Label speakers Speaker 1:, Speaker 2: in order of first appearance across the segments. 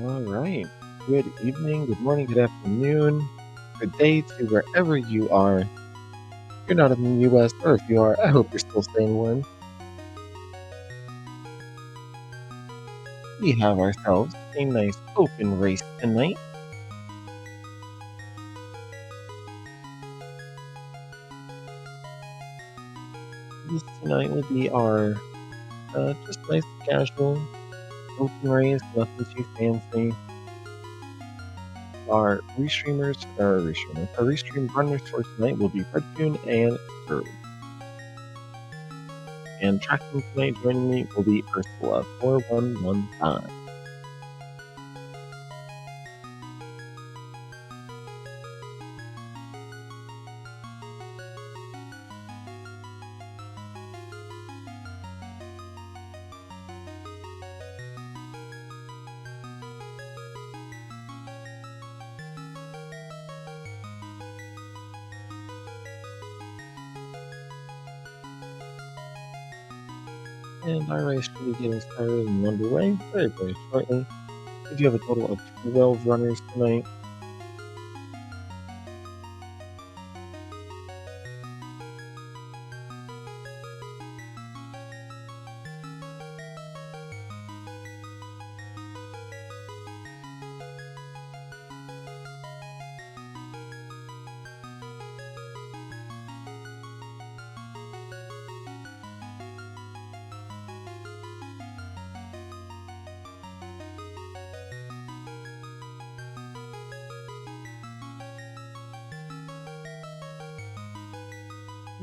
Speaker 1: All right. Good evening, good morning, good afternoon, good day to wherever you are. If you're not in the US, or if you are, I hope you're still staying warm. We have ourselves a nice open race tonight. This tonight will be our just nice casual open race, nothing too fancy. Our restream runners for tonight will be Fortune and Sterling. And tracking tonight joining me will be Ursula 4115. And our race should be getting started and underway very, very shortly. We do have a total of 12 runners tonight.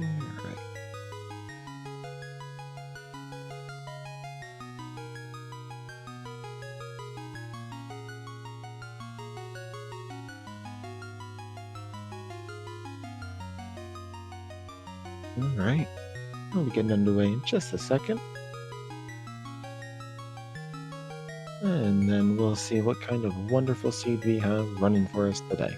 Speaker 1: Alright. Alright. We'll be getting underway in just a second. And then we'll see what kind of wonderful seed we have running for us today.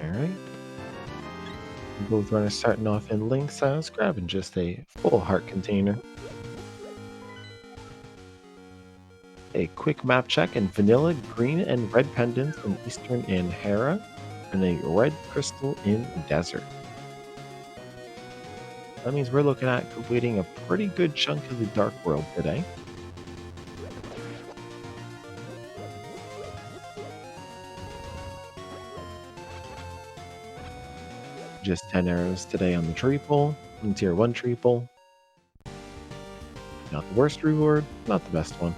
Speaker 1: Alright. Both runners starting off in link size, grabbing just a full heart container. A quick map check in vanilla, green, and red pendants in Eastern and Hera, and a red crystal in Desert. That means we're looking at completing a pretty good chunk of the Dark World today. Just 10 arrows today on the tree pole, on tier 1 tree pole. Not the worst reward, not the best one.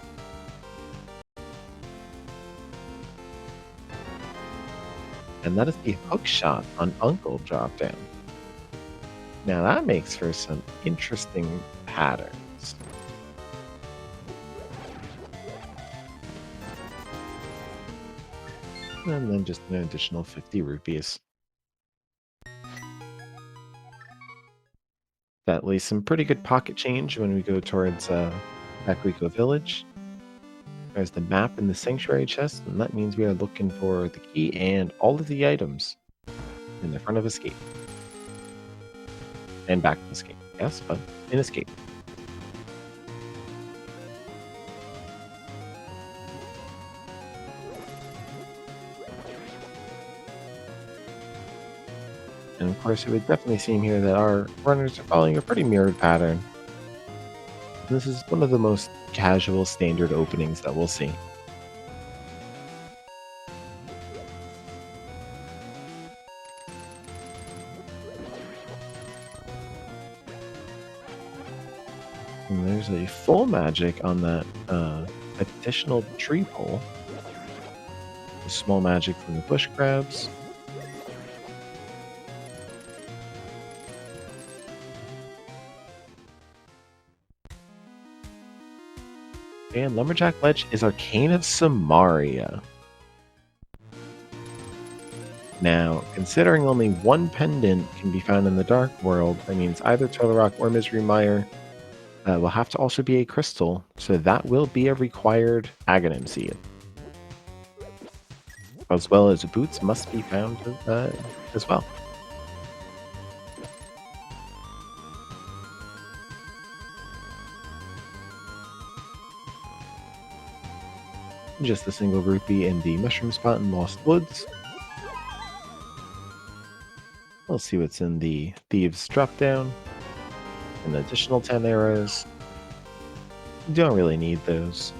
Speaker 1: And that is the hook shot on Uncle dropdown. Now that makes for some interesting patterns. And then just an additional 50 rupees. That leaves some pretty good pocket change when we go towards Bakuiko Village. There's the map in the Sanctuary chest, and that means we are looking for the key and all of the items in the front of Escape. And back of Escape, yes, but in Escape. And of course, it would definitely seem here that our runners are following a pretty mirrored pattern. This is one of the most casual standard openings that we'll see. And there's a full magic on that additional tree pole. Small magic from the bush crabs. And Lumberjack Ledge is Arcane of Samaria. Now, considering only one pendant can be found in the Dark World, that means either Turtle Rock or Misery Mire will have to also be a crystal, so that will be a required Aghanim seed. As well as boots must be found as well. Just a single rupee in the mushroom spot in Lost Woods. We'll see what's in the Thieves drop down. An additional 10 arrows. Don't really need those.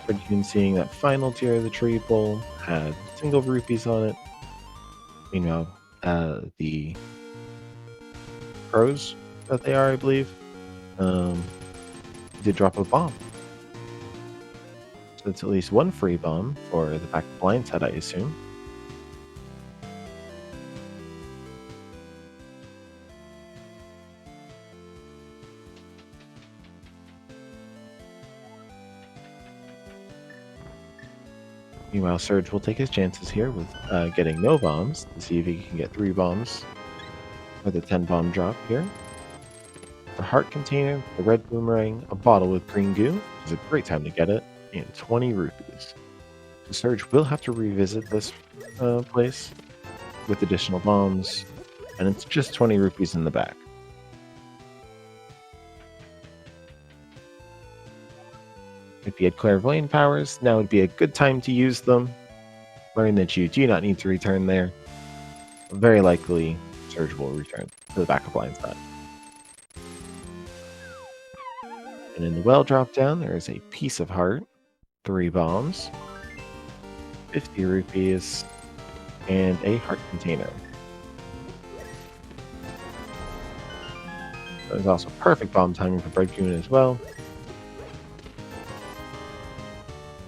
Speaker 1: But you can see that final tier of the tree pole had single rupees on it. Meanwhile, the crows that they are, I believe, did drop a bomb. So it's at least one free bomb for the back of Blind's Head, I assume. Meanwhile, Surge will take his chances here with getting no bombs to see if he can get 3 bombs for the 10 bomb drop here. The heart container, the red boomerang, a bottle with green goo is a great time to get it, and 20 rupees. So Surge will have to revisit this place with additional bombs, and it's just 20 rupees in the back. If you had clairvoyant powers, now would be a good time to use them. Learn that you do not need to return there. Very likely, Surge will return to the back of Blind's Head. And in the well drop down, there is a piece of heart, 3 bombs, 50 rupees, and a heart container. There's also perfect bomb timing for Bread Goon as well.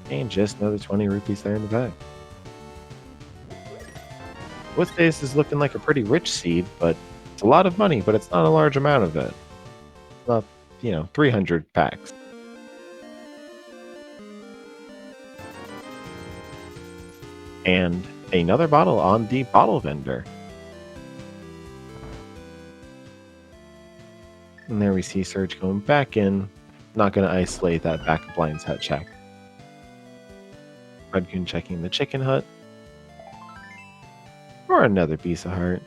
Speaker 1: And just another 20 rupees there in the bag. Woodface is looking like a pretty rich seed, but it's a lot of money, but it's not a large amount of it. It's not, 300 packs. And another bottle on the bottle vendor. And there we see Surge going back in. Not going to isolate that back of Blind's Hut check. Redcoon checking the chicken hut. Or another piece of heart.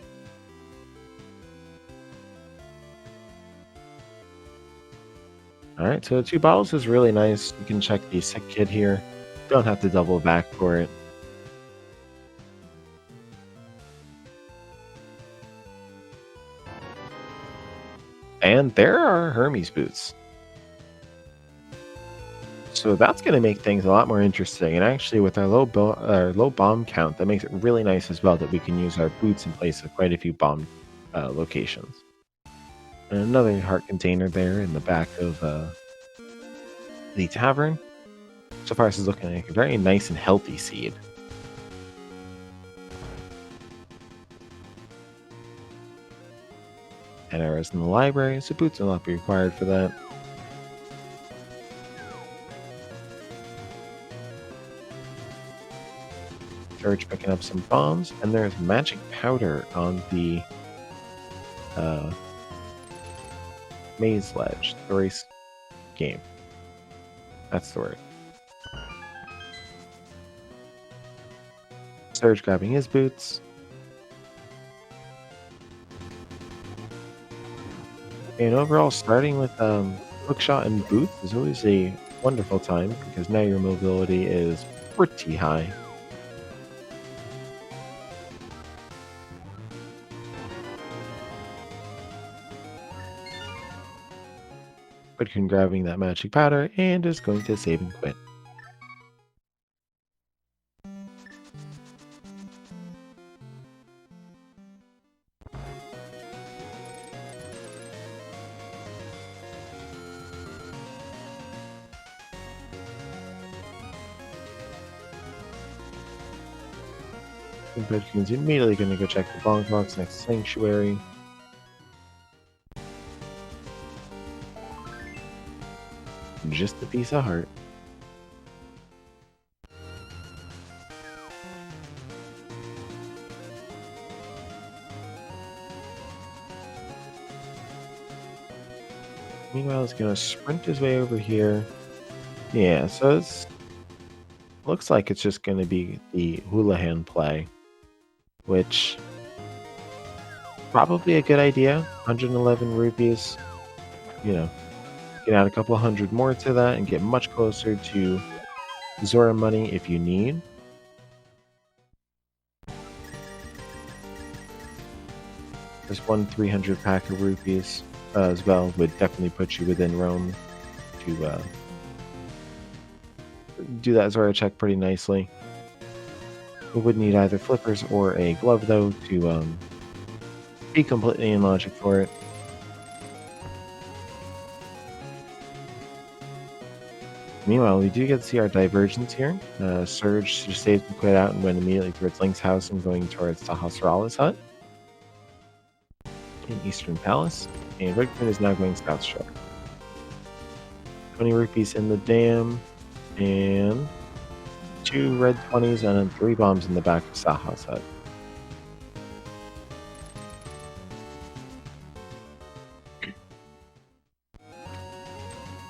Speaker 1: Alright, so 2 bottles is really nice. You can check the sick kid here. Don't have to double back for it. And there are Hermes boots. So that's going to make things a lot more interesting. And actually, with our low bomb count, that makes it really nice as well that we can use our boots in place of quite a few bomb locations. And another heart container there in the back of the tavern. So far, this is looking like a very nice and healthy seed. And arrows in the library, so boots will not be required for that. Surge picking up some bombs, and there's magic powder on the maze ledge, the race game. That's the word. Surge grabbing his boots. And overall, starting with hookshot and boots is always a wonderful time because now your mobility is pretty high. Redcoon grabbing that magic powder and is going to save and quit. And Bedcoon's immediately going to go check the bonk box next to Sanctuary. Just a piece of heart. Meanwhile, he's going to sprint his way over here. Yeah, so it's looks like it's just going to be the Houlihan play, which probably a good idea. 111 rupees. You know, get add a couple hundred more to that and get much closer to Zora money if you need. This one 300 pack of rupees as well would definitely put you within Rome to do that Zora check pretty nicely. We would need either flippers or a glove though to be completely in logic for it. Meanwhile, we do get to see our divergence here. Surge just saves the quit out and went immediately towards Link's house and going towards Sahasrara's hut in Eastern Palace. And Red Queen is now going South Shore. 20 rupees in the dam, and 2 red 20s, and then 3 bombs in the back of Saha's hut.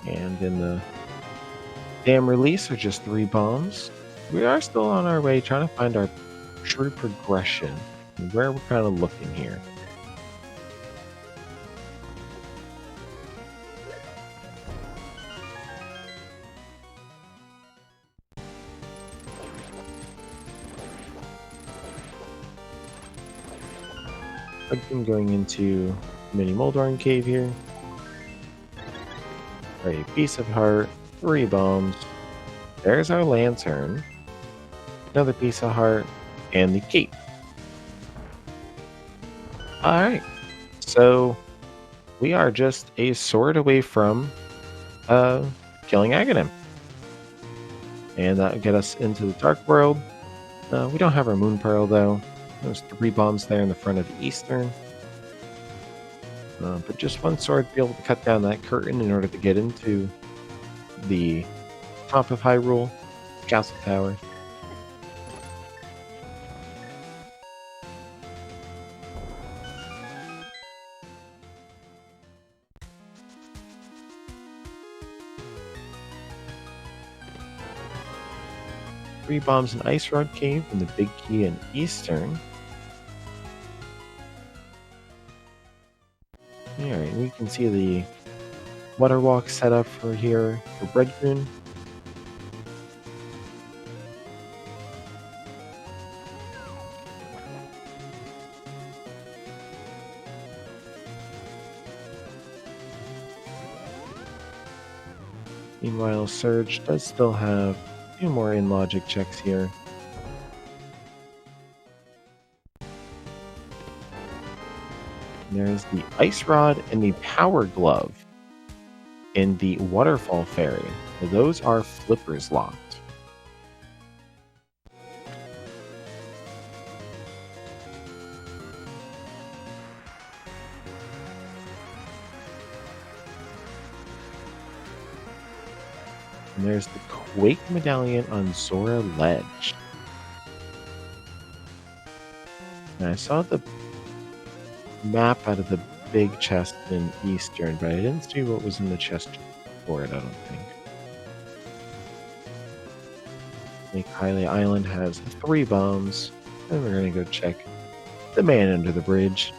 Speaker 1: And in the dam release are just 3 bombs. We are still on our way trying to find our true progression and where we're kind of looking here. I've been going into Mini Moldorn Cave here. A piece of heart, 3 bombs. There's our lantern. Another piece of heart, and the cape. Alright, so we are just a sword away from killing Aghanim. And that will get us into the Dark World. We don't have our Moon Pearl though. There's 3 bombs there in the front of Eastern. But just one sword to be able to cut down that curtain in order to get into the top of Hyrule, Castle Tower. Three bombs in Ice Rod Cave and the Big Key in Eastern. Alright, we can see the water walk set up for here for Breadcoon. Meanwhile, Surge does still have a few more in-logic checks here. There's the Ice Rod and the Power Glove in the Waterfall Fairy. Those are flippers locked. And there's the Quake Medallion on Zora Ledge. And I saw the map out of the big chest in Eastern, but I didn't see what was in the chest for it, I don't think. Lake Hylia Island has 3 bombs, and we're gonna go check the man under the bridge.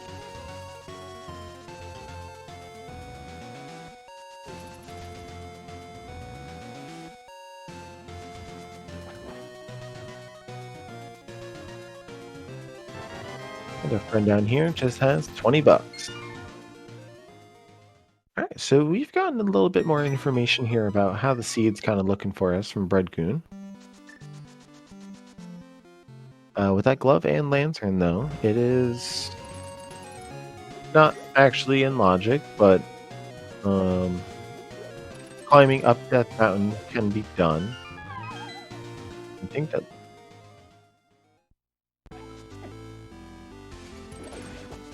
Speaker 1: And our friend down here just has 20 bucks. Alright, so we've gotten a little bit more information here about how the seed's kind of looking for us from Breadcoon. With that glove and lantern, though, it is not actually in logic, but climbing up Death Mountain can be done. I think that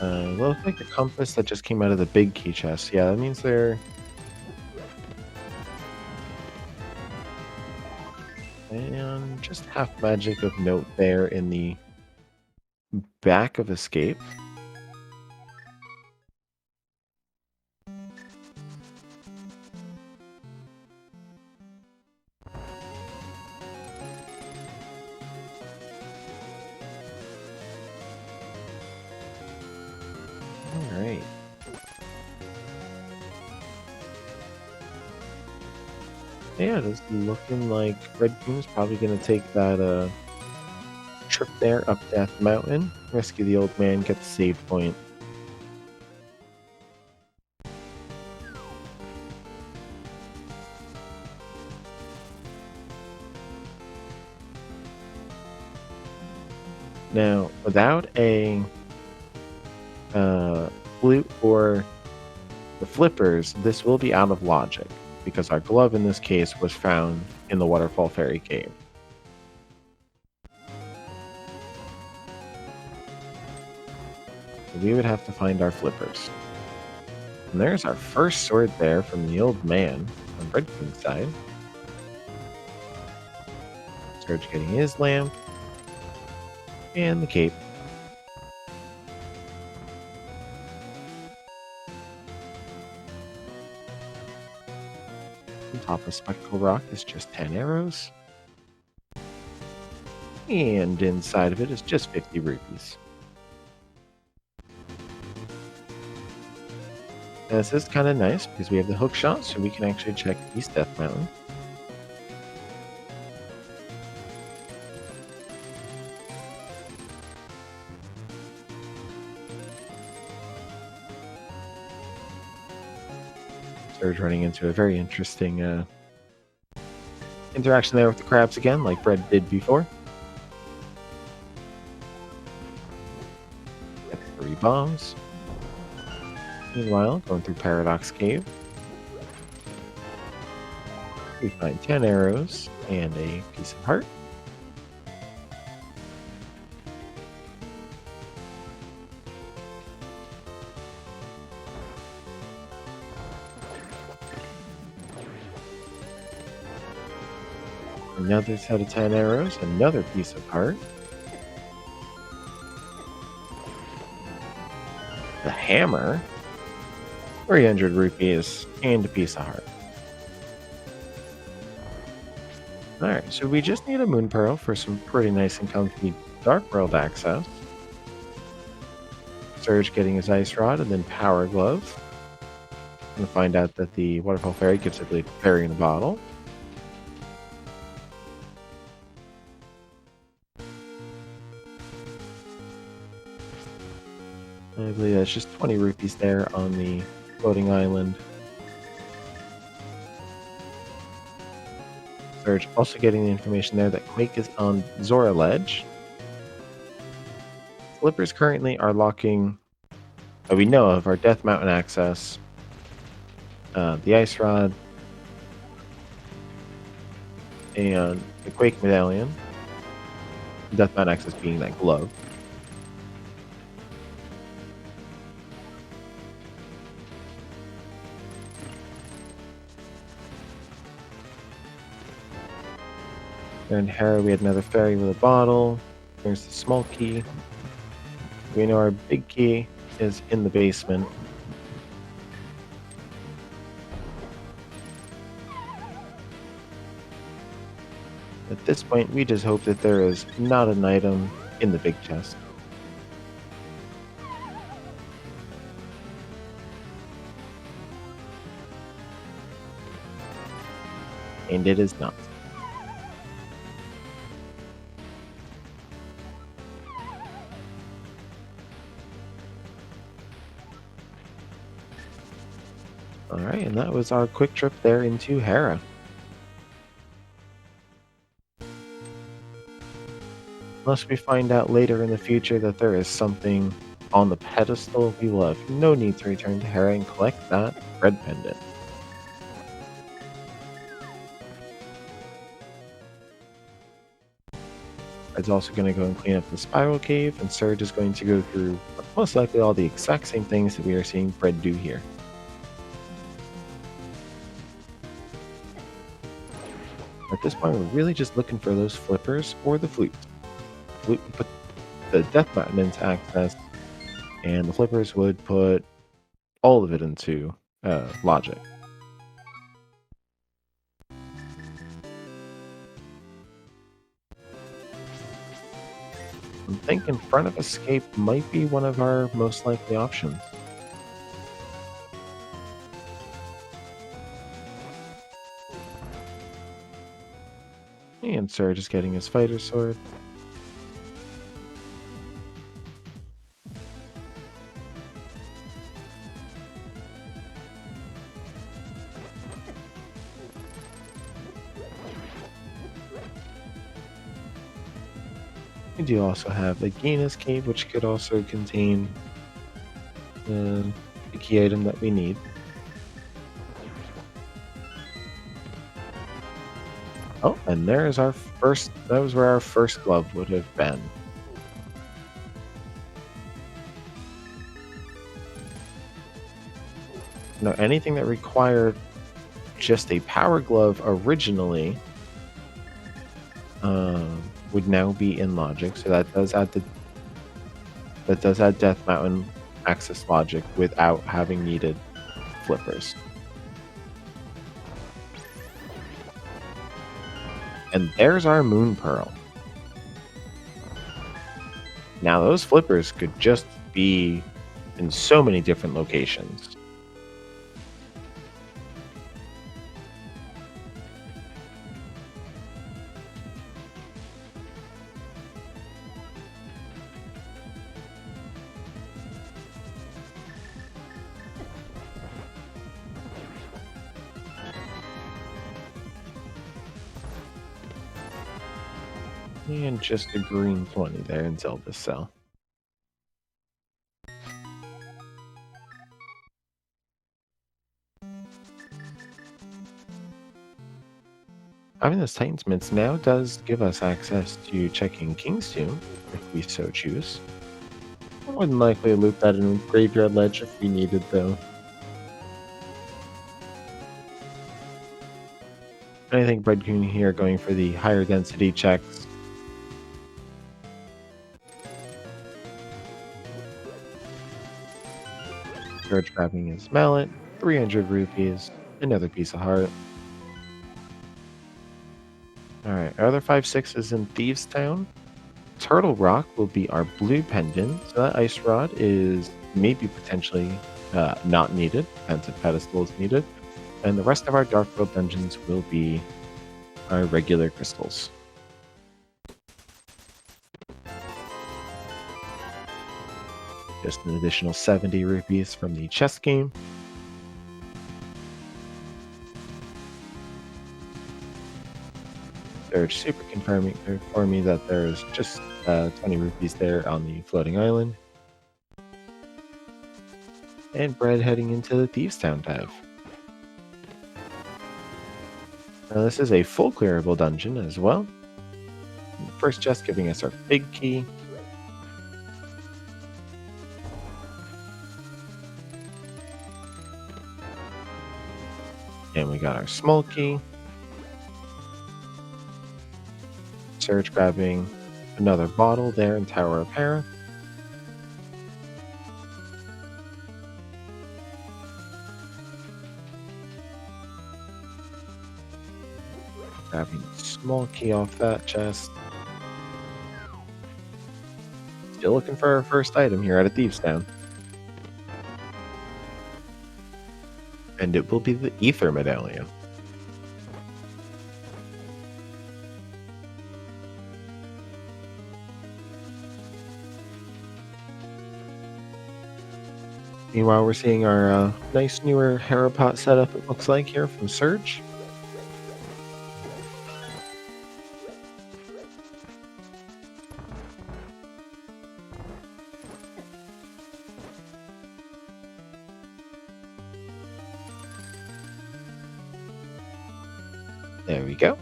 Speaker 1: Well, looks like the compass that just came out of the big key chest. Yeah, that means they're... And just half magic of note there in the back of escape. All right. Yeah, it's looking like Red Team's probably going to take that trip there up Death Mountain, rescue the old man, get the save point. Now, without a flute or the flippers, this will be out of logic, because our glove in this case was found in the Waterfall Fairy Cave. So we would have to find our flippers. And there's our first sword there from the old man on Red King's side. Serge getting his lamp. And the cape. On top of Spectacle Rock is just 10 arrows. And inside of it is just 50 rupees. Now, this is kind of nice because we have the hook shot, so we can actually check East Death Mountain. Surge running into a very interesting interaction there with the crabs again, like Fred did before. Get 3 bombs. Meanwhile, going through Paradox Cave, we find 10 arrows and a piece of heart. Another set of 10 arrows, another piece of heart. The hammer, 300 rupees, and a piece of heart. Alright, so we just need a Moon Pearl for some pretty nice and comfy Dark World access. Surge getting his Ice Rod, and then Power Glove. We'll find out that the Waterfall Fairy gives a fairy in a bottle. I believe that's just 20 rupees there on the floating island. Surge also getting the information there that Quake is on Zora Ledge. Flippers currently are locking, we know of, our Death Mountain access, the Ice Rod, and the Quake Medallion. Death Mountain access being that glove. There in Hera, we had another fairy with a bottle. There's the small key. We know our big key is in the basement. At this point, we just hope that there is not an item in the big chest. And it is not. Alright, and that was our quick trip there into Hera. Unless we find out later in the future that there is something on the pedestal, we will have no need to return to Hera and collect that red pendant. Fred's also going to go and clean up the spiral cave, and Surge is going to go through Most likely all the exact same things that we are seeing Fred do here. At this point, we're really just looking for those flippers or the flutes. Flute would put the Death Mountain into access, and the flippers would put all of it into logic. I think in front of escape might be one of our most likely options. And Surge is getting his fighter sword. We do also have the Gina's Cave, which could also contain the key item that we need. Oh, and there's our first, that was where our first glove would have been. Now, anything that required just a power glove originally would now be in logic. So that does add Death Mountain access logic without having needed flippers. And there's our Moon Pearl. Now those flippers could just be in so many different locations. And just a green 20 there in Zelda's cell. Having those Titan's Mints now does give us access to checking King's Tomb, if we so choose. More than likely loop that in Graveyard Ledge if we needed, though. I think Bread Coon here going for the higher density checks. Surge grabbing his mallet, 300 rupees, another piece of heart. Alright, our other 5/6 in Thieves Town. Turtle Rock will be our blue pendant. So that ice rod is maybe potentially not needed, depends if pedestal is needed. And the rest of our Dark World dungeons will be our regular crystals. Just an additional 70 rupees from the chess game. They're super confirming for me that there's just 20 rupees there on the floating island. And Bread heading into the Thieves Town dive. Now this is a full clearable dungeon as well. First chest giving us our big key. And we got our small key. Surge grabbing another bottle there in Tower of Hera. Grabbing a small key off that chest. Still looking for our first item here at a Thieves Town. And it will be the Ether Medallion. Meanwhile, we're seeing our nice newer Hera pot setup, it looks like, here from Surge. There we go.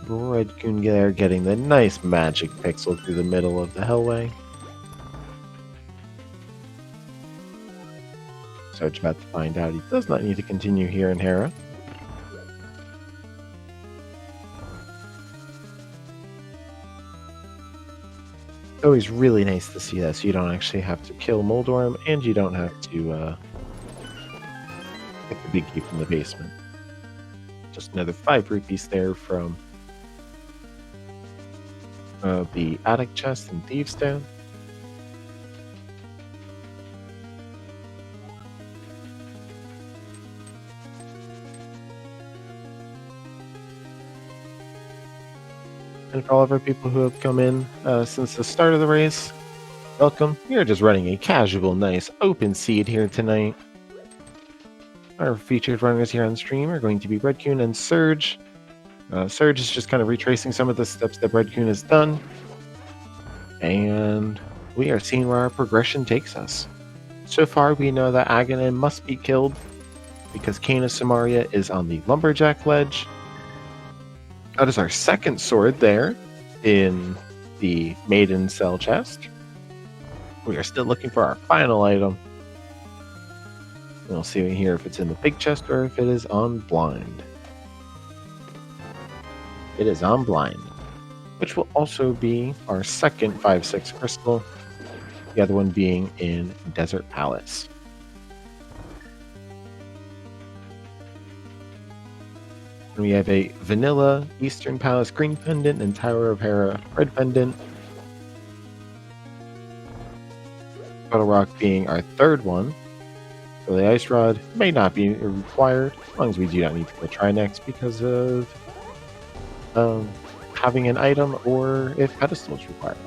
Speaker 1: Redcoon there getting the nice magic pixel through the middle of the hellway. Sarge about to find out he does not need to continue here in Hera. Always really nice to see that, so you don't actually have to kill Moldorm, and you don't have to get the big key from the basement. Just another 5 rupees there from the attic chest and Thieves' Stone. And for all of our people who have come in since the start of the race, welcome. We are just running a casual, nice, open seed here tonight. Our featured runners here on stream are going to be Redcoon and Surge. Surge is just kind of retracing some of the steps that Redcoon has done. And we are seeing where our progression takes us. So far, we know that Ganon must be killed because Canis Samaria is on the Lumberjack ledge. That is our second sword there in the Maiden Cell chest. We are still looking for our final item. We'll see here if it's in the big chest or if it is on blind. It is on blind, which will also be our second 5/6 crystal, the other one being in Desert Palace. And we have a vanilla Eastern Palace green pendant and Tower of Hera red pendant. Puddle Rock being our third one. So the Ice Rod may not be required, as long as we do not need to go try next because of having an item or if pedestal is required.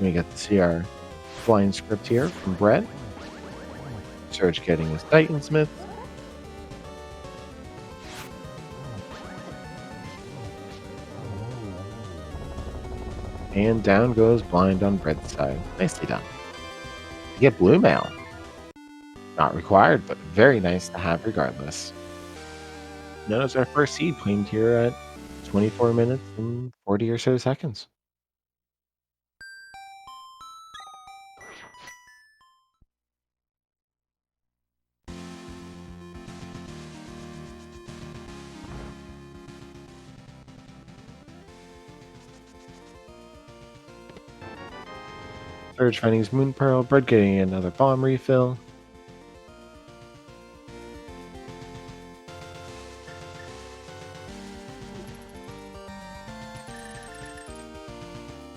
Speaker 1: We get to see our flying script here from Brett. Surge getting his Titansmith. And down goes blind on Brett's side. Nicely done. You get blue mail. Not required, but very nice to have regardless. Notice our first seed claimed here at 24 minutes and 40 or so seconds. Surge finding his Moon Pearl, Bread getting another bomb refill.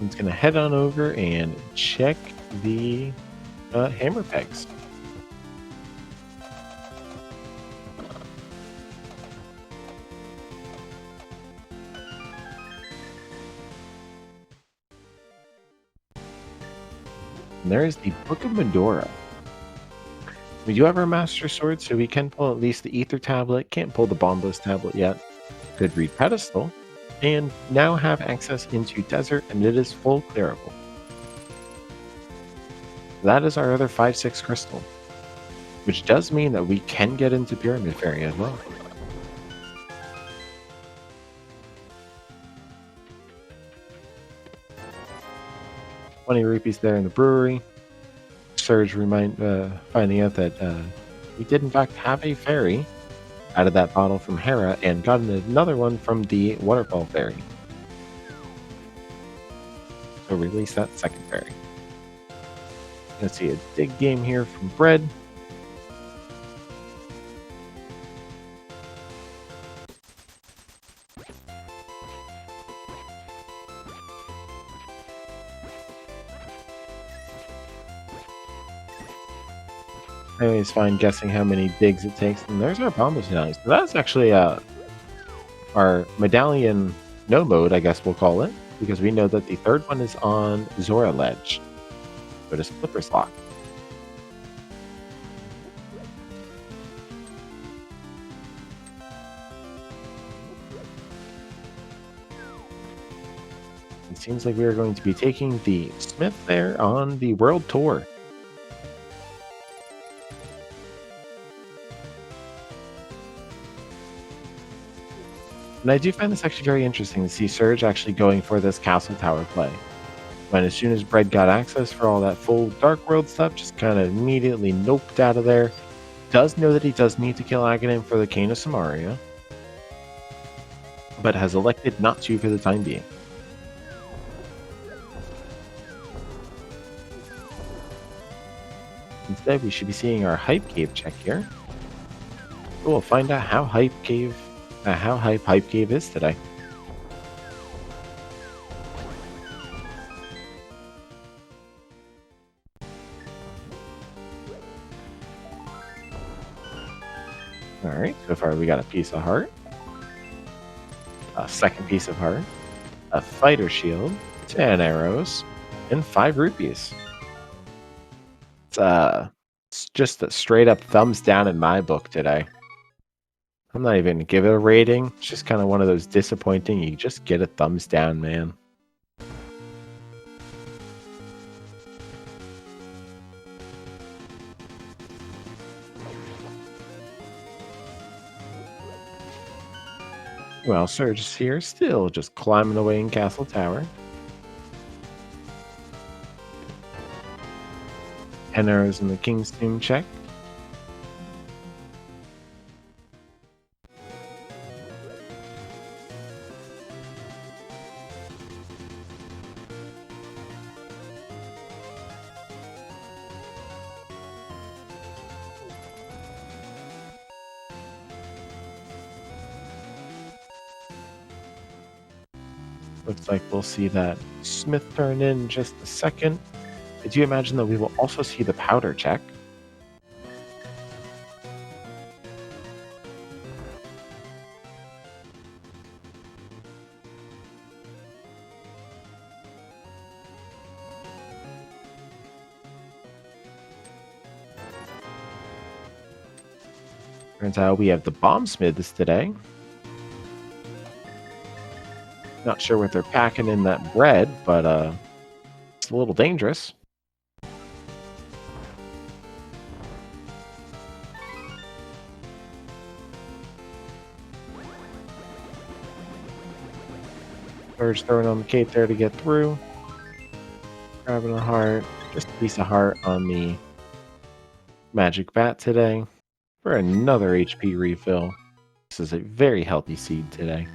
Speaker 1: He's gonna head on over and check the hammer pegs. And there is the Book of Medora. We do have our Master Sword, so we can pull at least the Ether Tablet. Can't pull the Bombos Tablet yet. Could read Pedestal. And now have access into Desert, and it is full clearable. That is our other 5/6 crystal, which does mean that we can get into Pyramid Fairy as well. $20 rupees there in the brewery. Surge finding out that we did in fact have a fairy out of that bottle from Hera and got another one from the Waterfall Fairy. So release that second fairy. Let's see a dig game here from Bread. I always find guessing how many digs it takes. And there's our bomb medallion. So that's actually our medallion no mode, I guess we'll call it. Because we know that the third one is on Zora Ledge. So it is Flipper's Lock. It seems like we are going to be taking the Smith there on the World Tour. And I do find this actually very interesting to see Surge actually going for this castle tower play. When as soon as Bread got access for all that full Dark World stuff, just kind of immediately noped out of there. Does know that he does need to kill Aghanim for the Cane of Samaria, but has elected not to for the time being. Instead, we should be seeing our Hype Cave check here. We'll find out how hype Hype Cave is today. Alright, so far we got a piece of heart, a second piece of heart, a fighter shield, 10 arrows, and 5 rupees. It's just a straight up thumbs down in my book today. I'm not even gonna give it a rating. It's just kind of one of those disappointing, you just get a thumbs down, man. Well, Surge is here, still just climbing away in Castle Tower. 10 arrows in the King's Tomb check. Looks like we'll see that Smith turn in just a second. I do imagine that we will also see the powder check. Turns out we have the bomb smiths today. Not sure what they're packing in that bread, but it's a little dangerous. Surge throwing on the cape there to get through. Grabbing a heart. Just a piece of heart on the magic bat today for another HP refill. This is a very healthy seed today.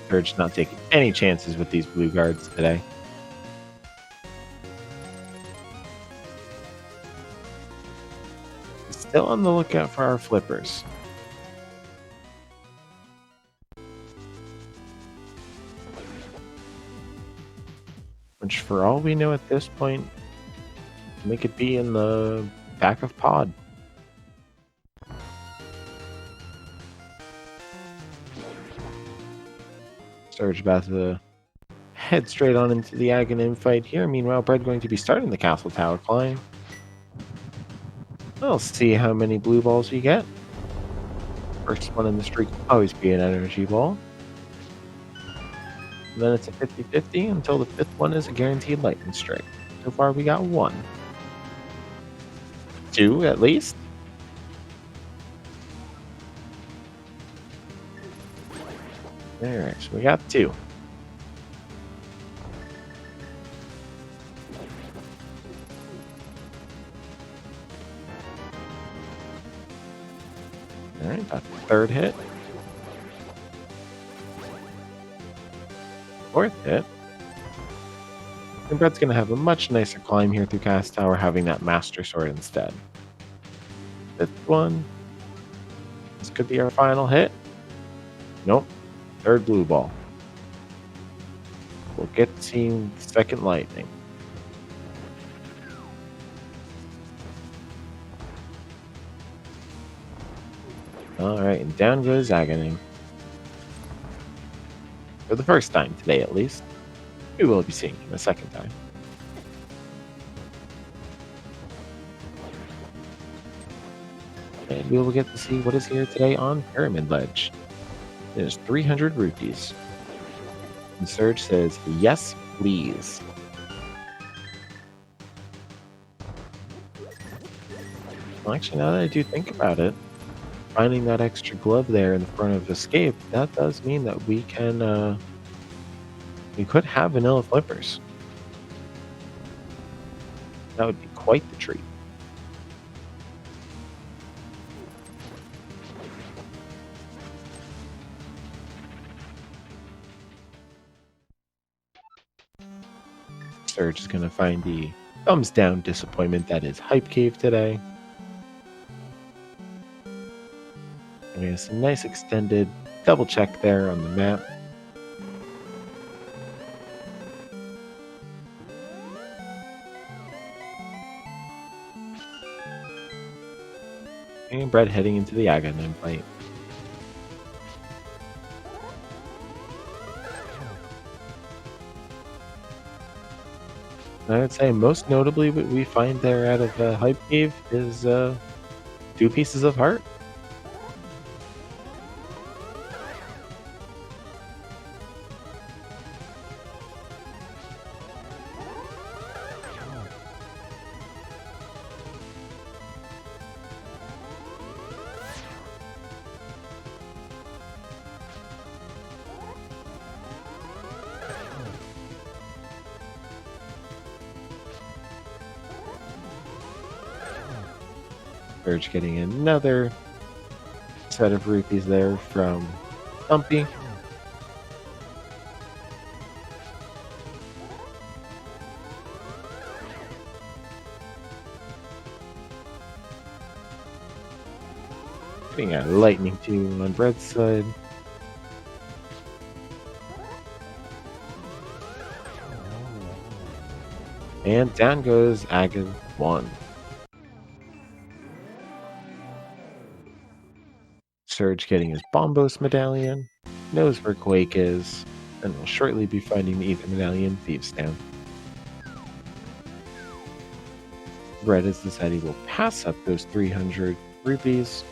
Speaker 1: Surge not taking any chances with these blue guards today. Still on the lookout for our flippers. Which, for all we know at this point, they could be in the back of pod. Surge about to head straight on into the Aghanim fight here. Meanwhile, Bread going to be starting the Castle Tower climb. We'll see how many blue balls we get. First one in the streak will always be an energy ball. And then it's a 50-50 until the 5th one is a guaranteed lightning strike. So far we got 1. 2 at least. Alright, so we got 2. Alright, got the 3rd hit. 4th hit. And Brett's going to have a much nicer climb here through Cast Tower, having that Master Sword instead. 5th one. This could be our final hit. Nope. 3rd blue ball. We'll get to see the 2nd lightning. Alright, and down goes Aghanim. For the first time today, at least. We will be seeing him a 2nd time. And we will get to see what is here today on Pyramid Ledge. It is 300 rupees. And Surge says, yes, please. Well, actually, now that I do think about it, finding that extra glove there in the front of Escape, that does mean that we could have vanilla flippers. That would be quite the treat. Surge is going to find the thumbs down disappointment that is Hype Cave today. And we have some nice extended double check there on the map. And Brett heading into the Ganon fight. I would say most notably what we find there out of Hype Cave is 2 pieces of heart. Surge getting another set of rupees there from Stumpy. Getting a lightning too on Brett's side. And down goes Aga 1. Surge getting his Bombos medallion, knows where Quake is, and will shortly be finding the Ether medallion Thieves Town. Brett has decided he will pass up those 300 rupees.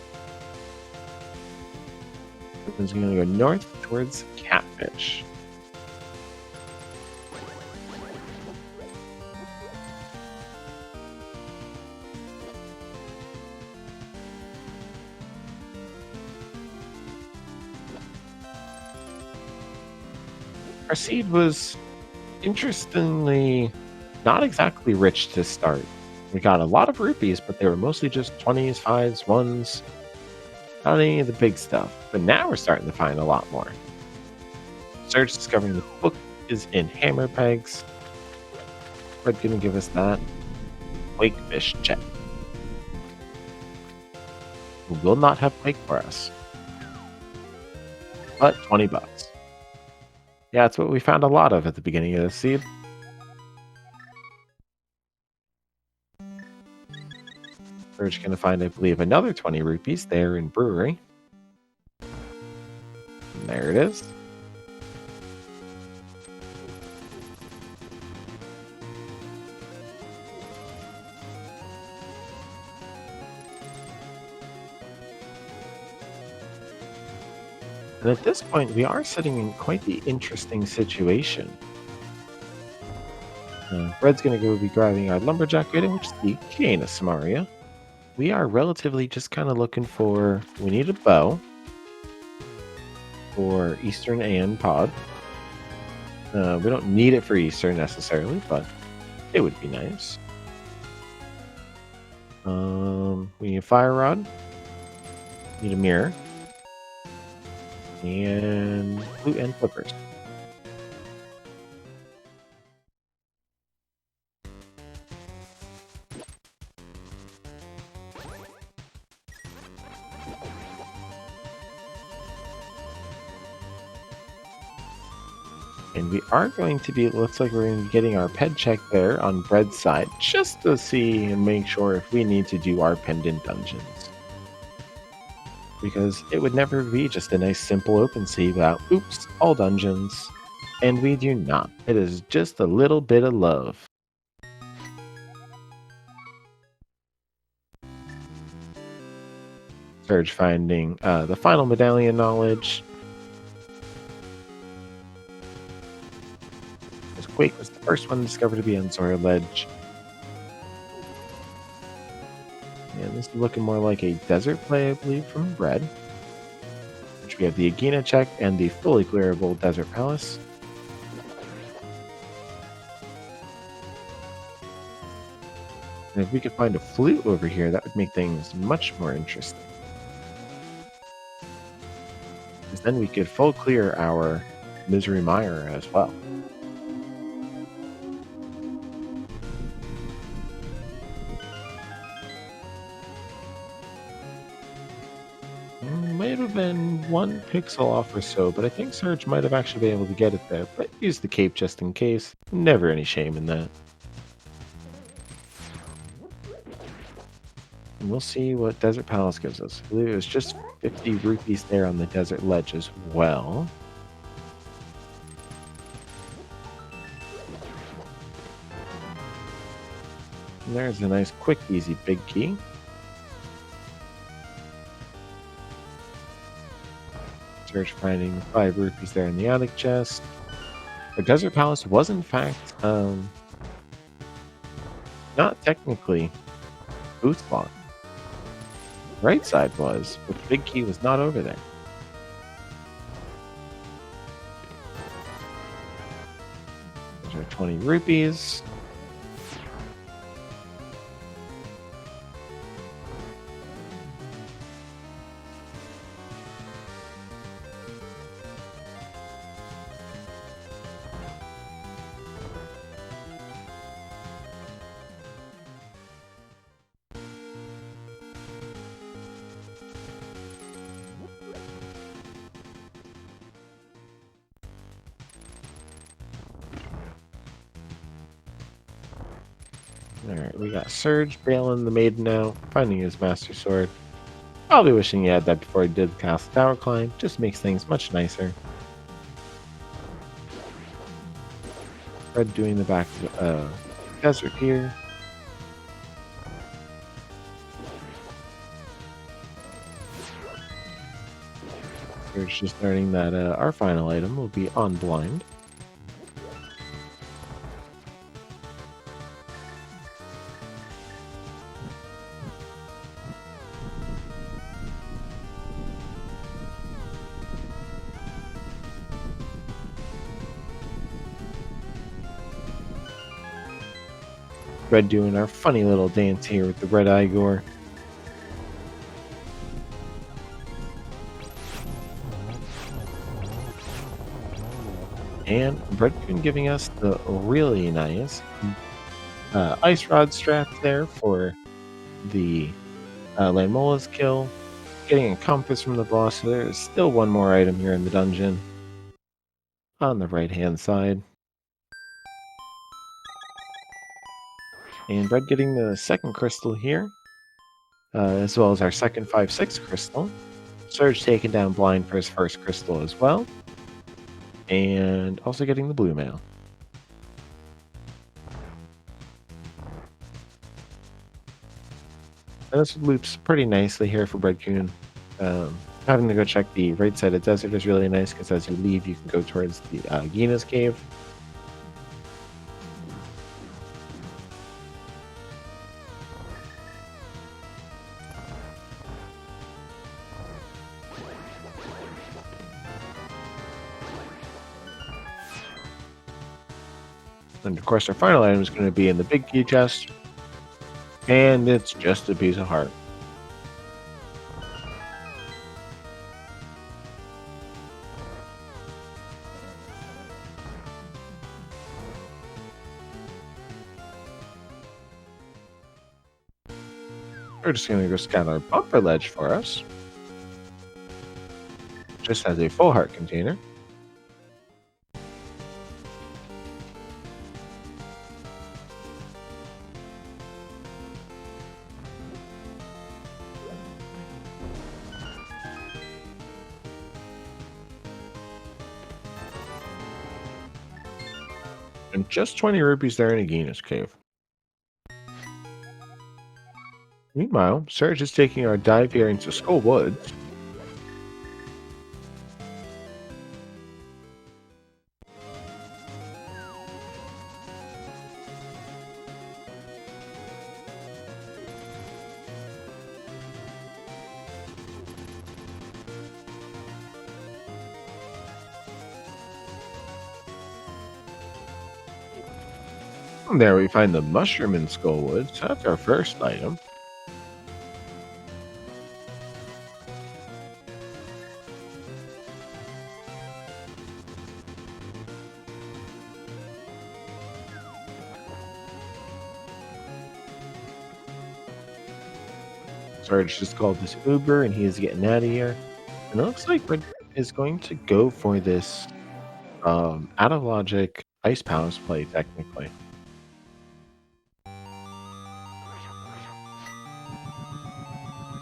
Speaker 1: He's going to go north towards Catfish. Our seed was interestingly not exactly rich to start. We got a lot of rupees, but they were mostly just 20s, 5s, 1s. Not any of the big stuff. But now we're starting to find a lot more. Surge discovering the book is in hammer pegs. We're going to give us that Quakefish check. Who will not have Quake for us. But 20 bucks. Yeah, that's what we found a lot of at the beginning of the seed. We're just going to find, I believe, another 20 rupees there in Brewery. And there it is. And at this point, we are sitting in quite the interesting situation. Red's going to go be grabbing our Lumberjack item, which is the Kena Samaria. We are relatively just kind of looking for... We need a bow for Eastern and Pod. We don't need it for Eastern necessarily, but it would be nice. We need a Fire Rod. Need a mirror. And blue end flippers. And we are going to be, looks like we're going to be getting our ped check there on Bread's side, just to see and make sure if we need to do our pendant dungeons. Because it would never be just a nice simple open sea without, oops, all dungeons. And we do not. It is just a little bit of love. Surge finding the final medallion knowledge. Quake was the first one discovered to be on Zora Ledge. And This is looking more like a desert play, I believe, from Red. Which we have the Agena check and the fully clearable Desert Palace. And if we could find a flute over here, that would make things much more interesting. Because then we could full clear our Misery Mire as well. Might have been one pixel off or so, but I think Surge might have actually been able to get it there. But use the cape just in case. Never any shame in that. And we'll see what Desert Palace gives us. I believe it was just 50 rupees there on the Desert Ledge as well. And there's a nice, quick, easy big key. Search finding 5 rupees there in the attic chest. The Desert Palace was in fact not technically booth locked. Right side was, but the big key was not over there. Those are 20 rupees. Alright, we got Surge bailing the maiden now, finding his Master Sword. I'll be wishing he had that before he did the Castle Tower climb, just makes things much nicer. Red doing the back desert here. Surge just learning that our final item will be on blind. Red doing our funny little dance here with the red Igor. And Redcoon giving us the really nice Ice Rod strap there for the Lanmola's kill. Getting a compass from the boss, so there is still one more item here in the dungeon. On the right hand side. And Red getting the second crystal here, as well as our second 5/6 crystal. Surge taking down Blind for his first crystal as well. And also getting the blue mail. And this loops pretty nicely here for Redcoon. Having to go check the right side of Desert is really nice because as you leave, you can go towards the Gina's cave. And of course, our final item is going to be in the big key chest. And it's just a piece of heart. We're just going to go scan our bumper ledge for us. Just has a full heart container. And just 20 rupees there in Agina's cave. Meanwhile, Surge is taking our dive here into Skull Woods. And there we find the mushroom in Skullwood, so that's our first item. Sarge just called this Uber and he is getting out of here. And it looks like Red is going to go for this out of logic Ice Palace play, technically.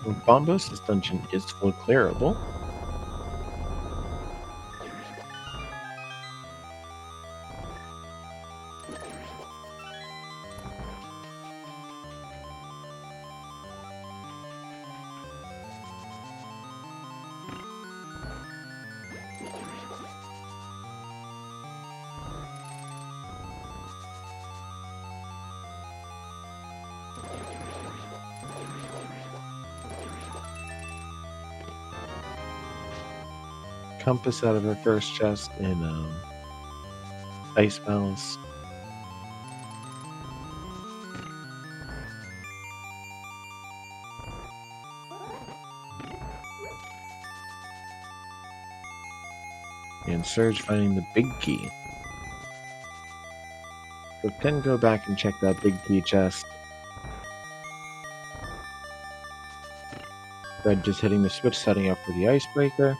Speaker 1: With Bombos, this dungeon is full clearable. Compass out of our first chest in Ice Palace. And Surge finding the big key. So can go back and check that big key chest. Red just hitting the switch, setting up for the icebreaker.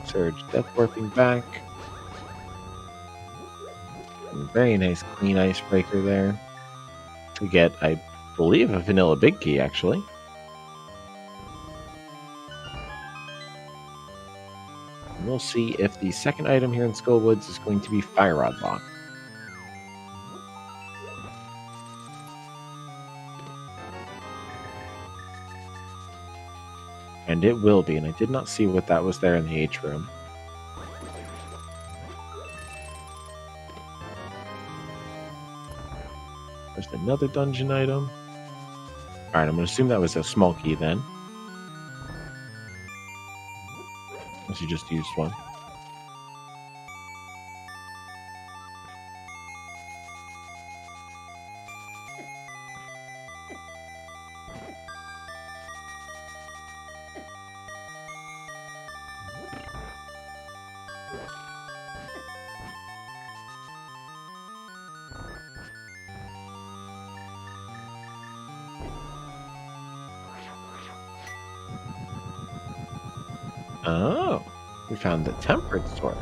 Speaker 1: Surge death warping back. Very nice clean icebreaker there. To get, I believe, a vanilla big key actually. And we'll see if the second item here in Skullwoods is going to be Fire Rod Lock. And it will be, and I did not see what that was there in the H room. There's another dungeon item. Alright, I'm going to assume that was a small key then. Unless you just used one. Oh, we found the temperate sword.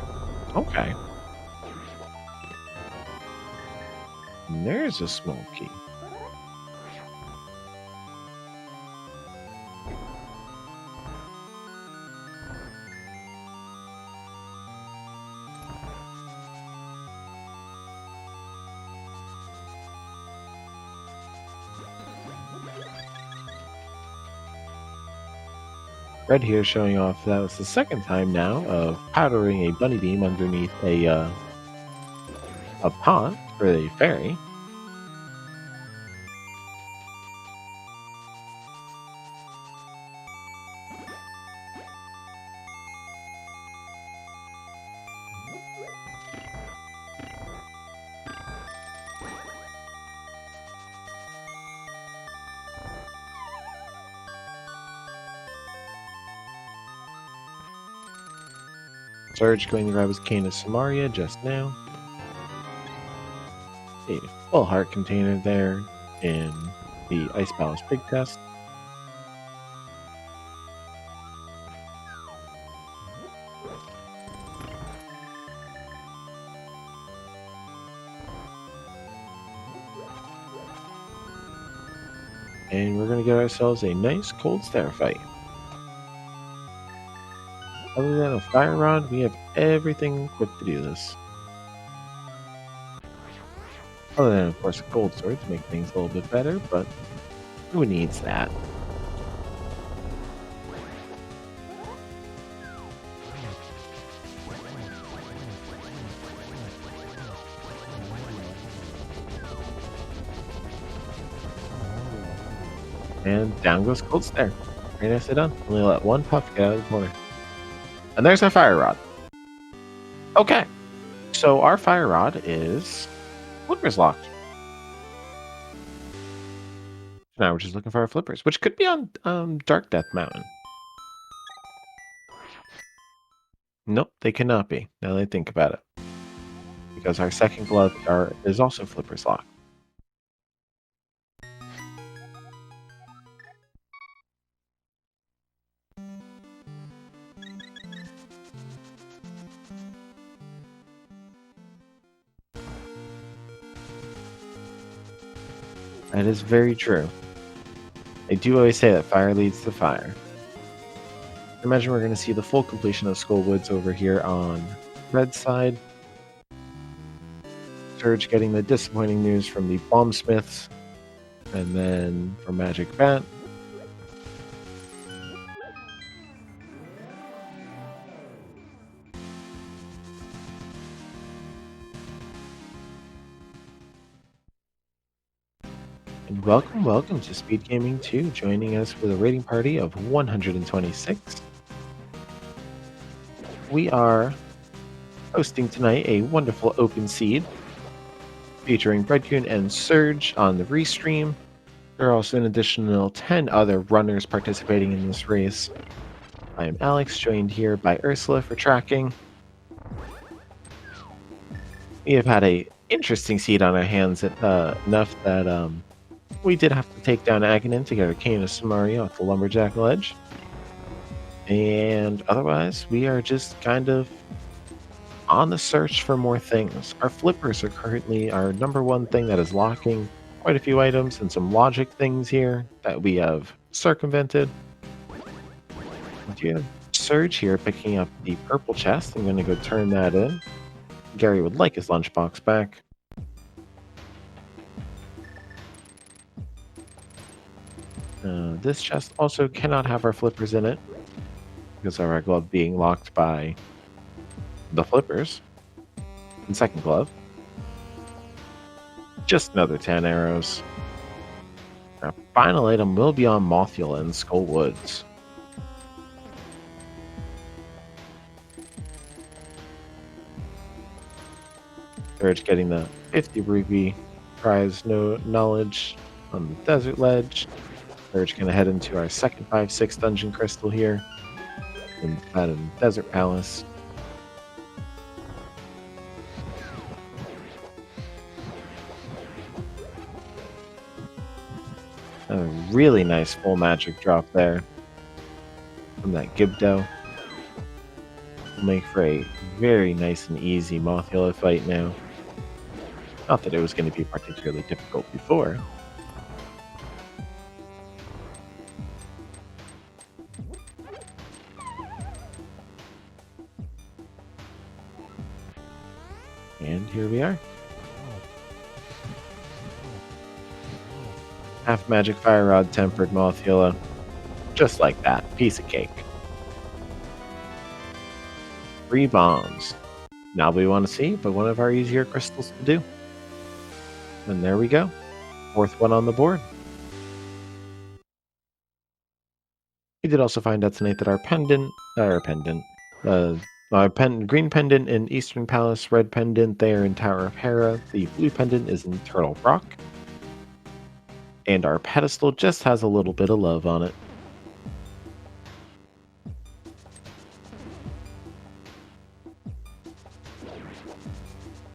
Speaker 1: Okay. And there's a small key. Red here showing off that was the second time now of powdering a bunny beam underneath a pot for a fairy. Surge going to grab his cane of Samaria just now. A full heart container there in the Ice Palace Big Test. And we're going to get ourselves a nice cold stair fight. Other than a fire rod, we have everything equipped to do this. Other than, of course, a cold sword to make things a little bit better, but who needs that? And down goes cold stair. Very nicely done. Only let one puff get out of the corner. And there's our fire rod. Okay, so our fire rod is flippers locked. Now we're just looking for our flippers, which could be on Dark Death Mountain. Nope, they cannot be. Now that I think about it, because our second glove is also flippers locked. That is very true. I do always say that fire leads to fire. I imagine we're going to see the full completion of Skull Woods over here on red side. Surge getting the disappointing news from the Bombsmiths, and then from Magic Bat. And welcome to Speed Gaming 2, joining us with a rating party of 126. We are hosting tonight a wonderful open seed featuring Breadcoon and Surge on the restream. There are also an additional 10 other runners participating in this race. I am Alex, joined here by Ursula for tracking. We have had a interesting seed on our hands enough that we did have to take down Ganon to get our Cane of Samaria off the Lumberjack Ledge. And otherwise, we are just kind of on the search for more things. Our flippers are currently our number one thing that is locking quite a few items and some logic things here that we have circumvented. We have Surge here picking up the purple chest. I'm going to go turn that in. Gary would like his lunchbox back. This chest also cannot have our flippers in it because of our glove being locked by the flippers. And second glove. Just another 10 arrows. Our final item will be on Mothula in Skull Woods. Surge getting the 50 rupee prize knowledge on the desert ledge. Surge gonna head into our second 5/6 dungeon crystal here in the Desert Palace. A really nice full magic drop there from that Gibdo. Will make for a very nice and easy Mothula fight now. Not that it was going to be particularly difficult before. And here we are. Half magic fire rod tempered Mothula. Just like that. Piece of cake. 3 bombs. Now we want to see, but one of our easier crystals to do. And there we go. 4th one on the board. We did also find out tonight that our green pendant in Eastern Palace, red pendant there in Tower of Hera, the blue pendant is in Turtle Rock. And our pedestal just has a little bit of love on it.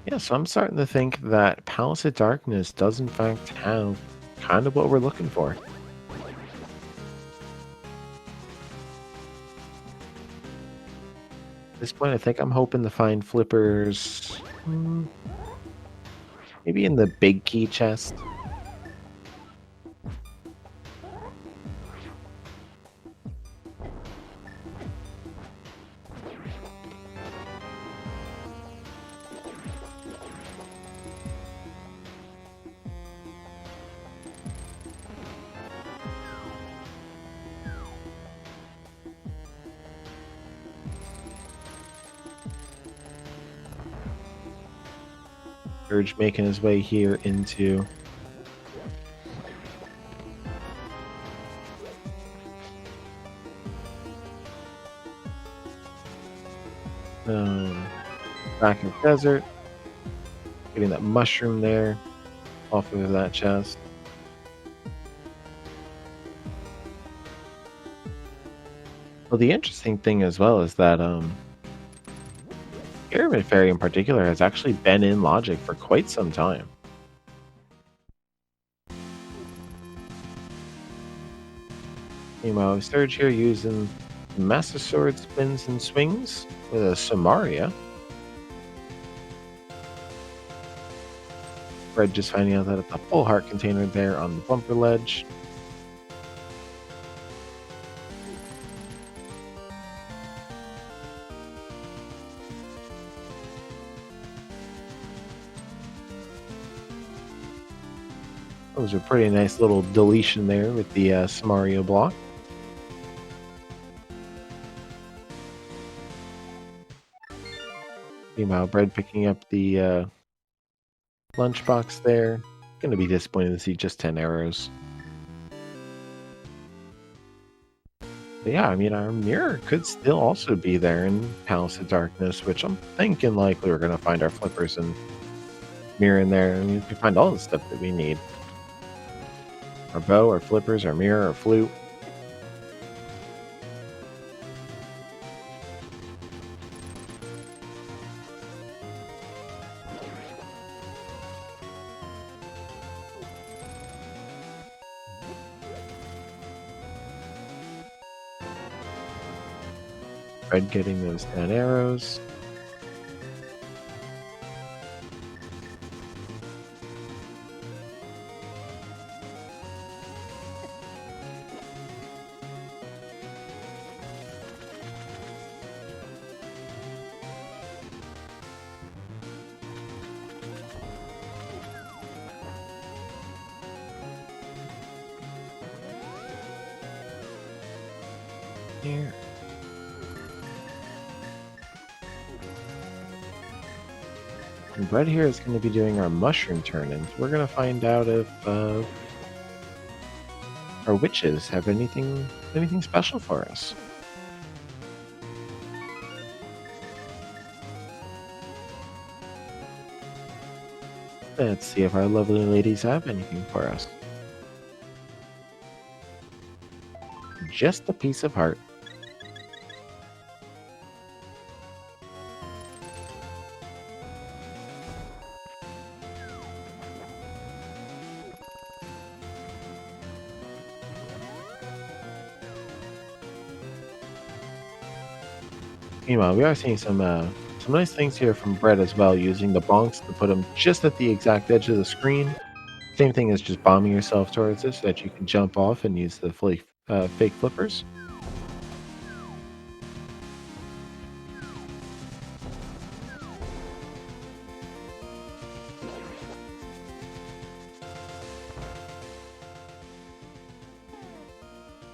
Speaker 1: Yeah, so I'm starting to think that Palace of Darkness does in fact have kind of what we're looking for. At this point, I think I'm hoping to find flippers maybe in the big key chest. Surge making his way here into Back in the desert, getting that mushroom there off of that chest. Well, the interesting thing as well is that Pyramid Fairy in particular has actually been in Logic for quite some time. Meanwhile, Surge here using Master Sword spins and swings with a Samaria. Red just finding out that it's a full heart container there on the bumper ledge. That was a pretty nice little deletion there with the Samaria block. Meanwhile, Bread picking up the lunchbox there. Gonna be disappointed to see just 10 arrows. But yeah, I mean, our mirror could still also be there in Palace of Darkness, which I'm thinking likely we're gonna find our flippers and mirror in there. I mean, we can find all the stuff that we need. Our bow, our flippers, our mirror, our flute. Red getting those 10 arrows. Here. And Bread here is going to be doing our mushroom turn-ins. We're going to find out if our witches have anything special for us. Let's see if our lovely ladies have anything for us. Just a piece of heart. Meanwhile, we are seeing some nice things here from Bread as well, using the bonks to put them just at the exact edge of the screen. Same thing as just bombing yourself towards it so that you can jump off and use the fake flippers.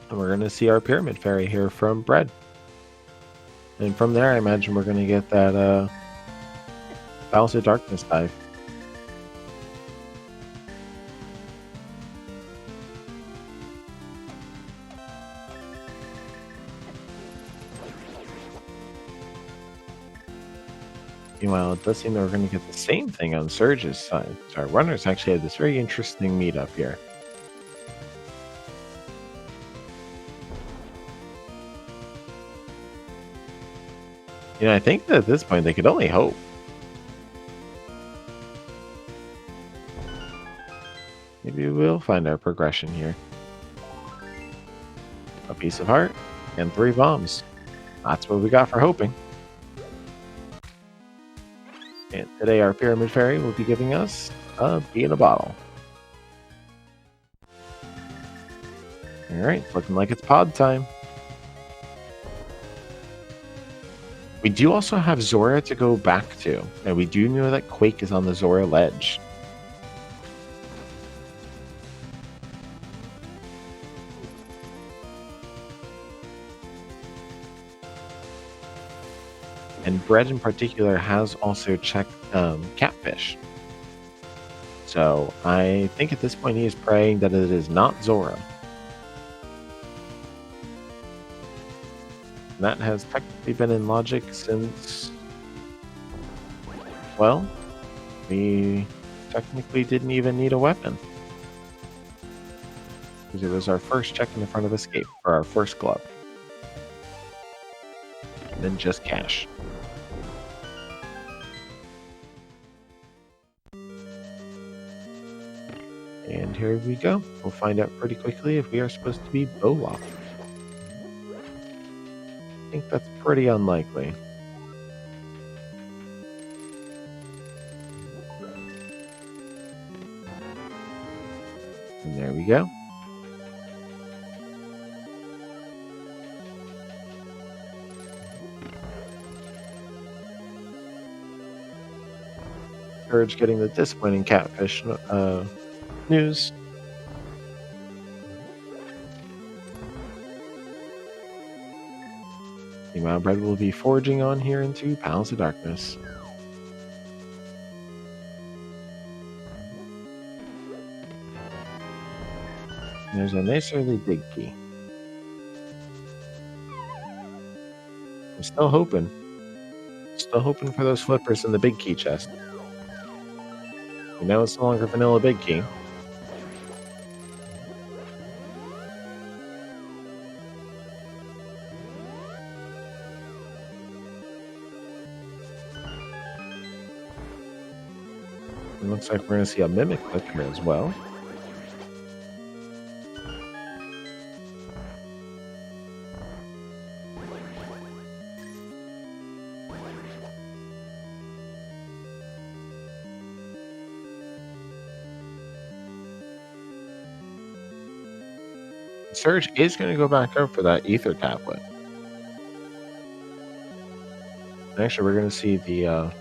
Speaker 1: And we're going to see our Pyramid Fairy here from Bread. And from there, I imagine we're going to get that Palace of Darkness dive. Meanwhile, it does seem that we're going to get the same thing on Surge's side. So our runners actually have this very interesting meetup here. You know, I think that at this point they could only hope. Maybe we'll find our progression here. A piece of heart and 3 bombs. That's what we got for hoping. And today our Pyramid Fairy will be giving us a bee in a bottle. Alright, looking like it's pod time. We do also have Zora to go back to, and we do know that Quake is on the Zora ledge. And Bread in particular has also checked Catfish. So I think at this point he is praying that it is not Zora. And that has technically been in Logic since well, we technically didn't even need a weapon. Because it was our first check in the front of escape for our first glove. And then just cash. And here we go. We'll find out pretty quickly if we are supposed to be Bolop. I think that's pretty unlikely. And there we go. Courage getting the disappointing catfish news. Meanwhile, Bread will be forging on here into Palace of Darkness. There's a nice early big key. I'm still hoping. Still hoping for those flippers in the big key chest. You know it's no longer vanilla big key. It looks like we're going to see a mimic clip here as well. Surge is going to go back up for that ether tablet. Actually, we're going to see the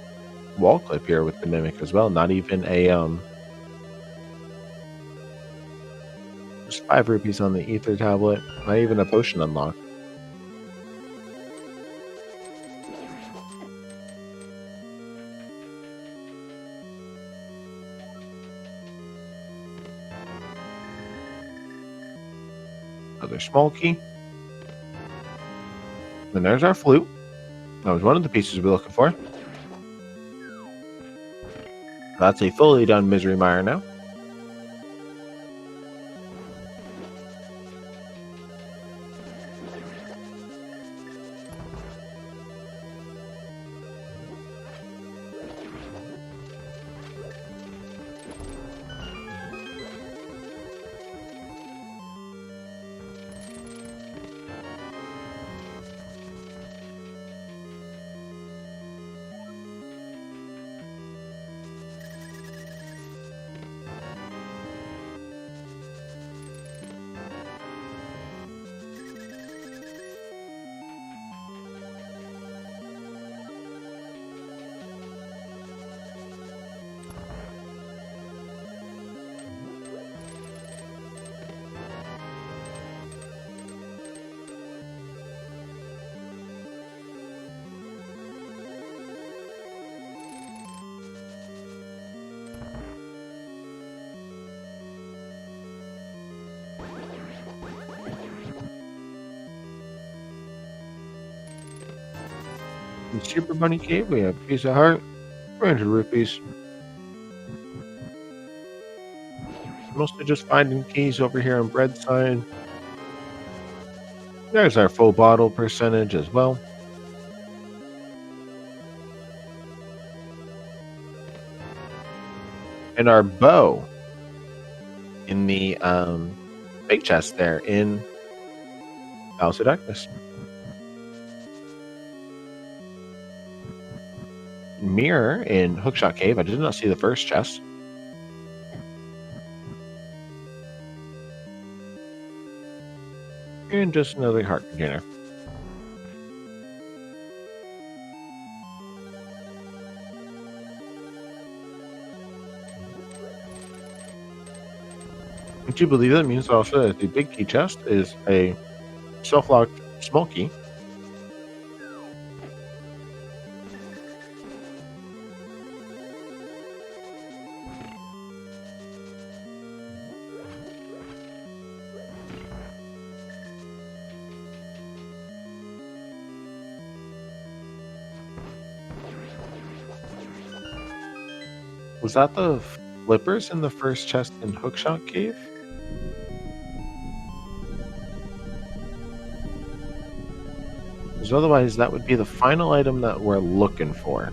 Speaker 1: wall clip here with the mimic as well. Not even a just 5 rupees on the ether tablet. Not even a potion unlock. Another small key. And there's our flute. That was one of the pieces we were looking for. That's a fully done Misery Mire now. In Super Bunny Cave, we have a piece of heart, 300 rupees. Mostly just finding keys over here on Bread's side. There's our full bottle percentage as well. And our bow in the big chest there in Palace of Darkness. Mirror in Hookshot Cave. I did not see the first chest. And just another heart container. Would you believe that means also that the big key chest is a self-locked small key? Was that the flippers in the first chest in Hookshot Cave? Because otherwise, that would be the final item that we're looking for.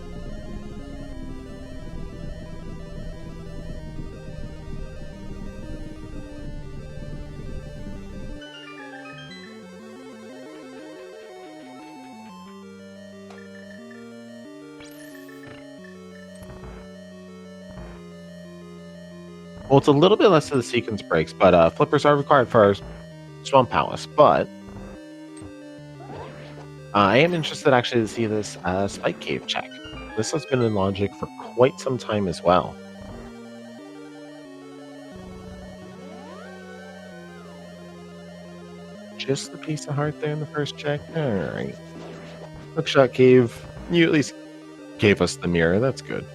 Speaker 1: Well, it's a little bit less of the sequence breaks, but flippers are required for our Swamp Palace. But I am interested actually to see this Spike Cave check. This has been in Logic for quite some time as well. Just the piece of heart there in the first check. All right. Hookshot Cave, you at least gave us the mirror. That's good.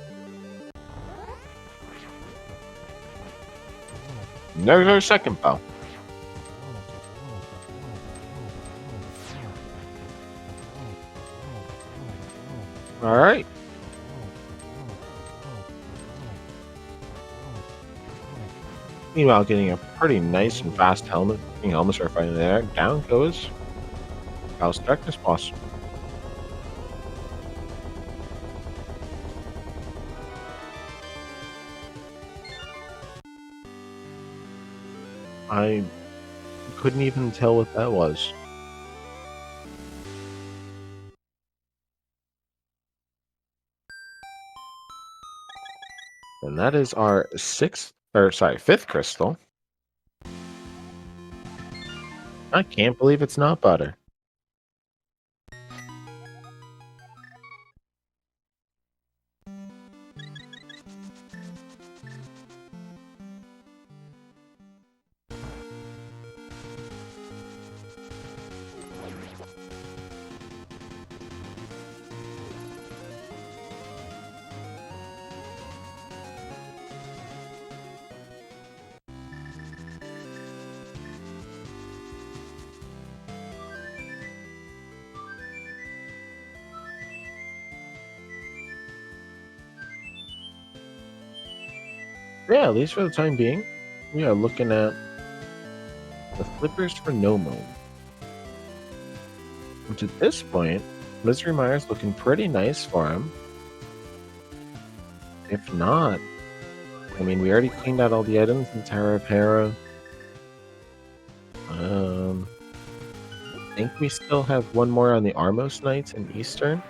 Speaker 1: There's our second bow. All right. Meanwhile, getting a pretty nice and fast helmet. Helmets are finally there. Down goes House Darkness Boss. I couldn't even tell what that was. And that is our fifth crystal. I can't believe it's not butter. Yeah, at least for the time being, we are looking at the flippers for No Moan. Which at this point, Misery Mire's looking pretty nice for him. If not, I mean, we already cleaned out all the items in Tower of Hera. I think we still have one more on the Armos Knights in Eastern.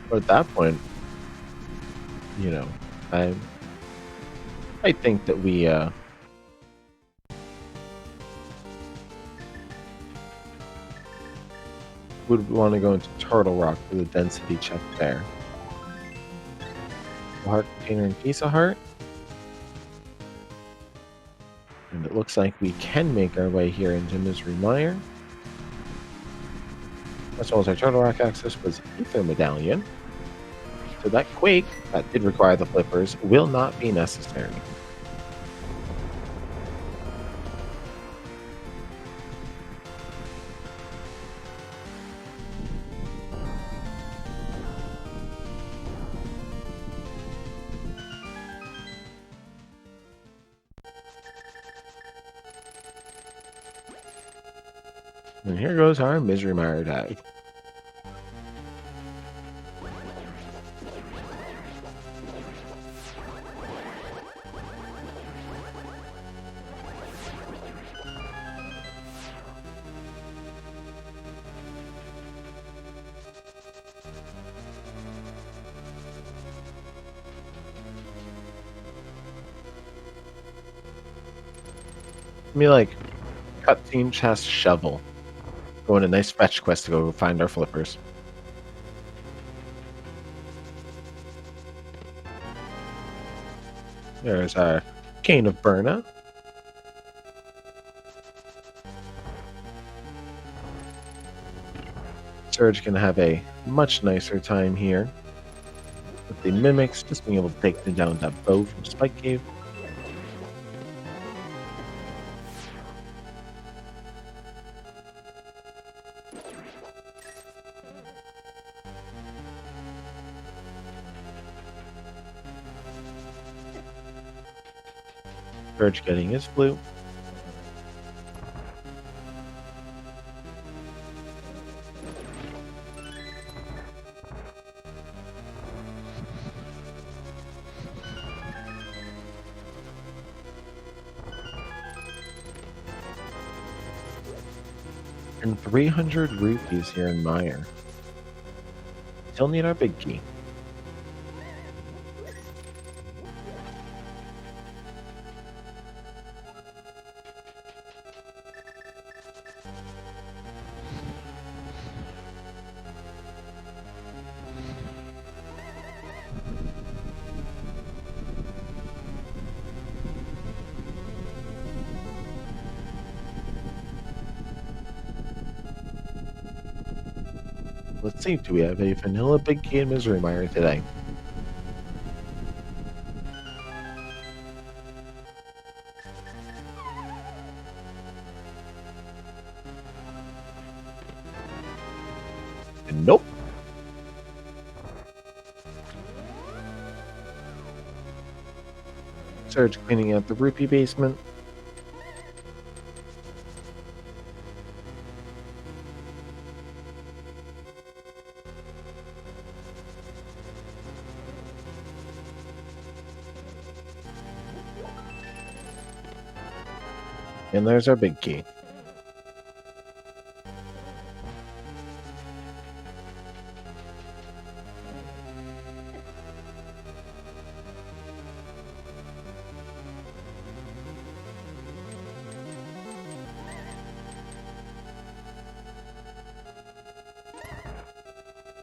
Speaker 1: But at that point, I think that we would want to go into Turtle Rock for the density check there. Heart Container and Piece of Heart. And it looks like we can make our way here into Misery Mire. As well as our Turtle Rock access was Ether Medallion. So that Quake, that did require the flippers, will not be necessary. And here goes our Misery Mire dive. Me like cutscene chest shovel. Going a nice fetch quest to go find our flippers. There's our Cane of Burna. Surge can have a much nicer time here. With the Mimics, just being able to take them down that bow from Spike Cave. Surge getting his flute. And 300 rupees here in Meyer. Still need our big key. Let's see, do we have a vanilla big key in Misery Mire today? Nope. Surge cleaning out the rupee basement. And there's our big key.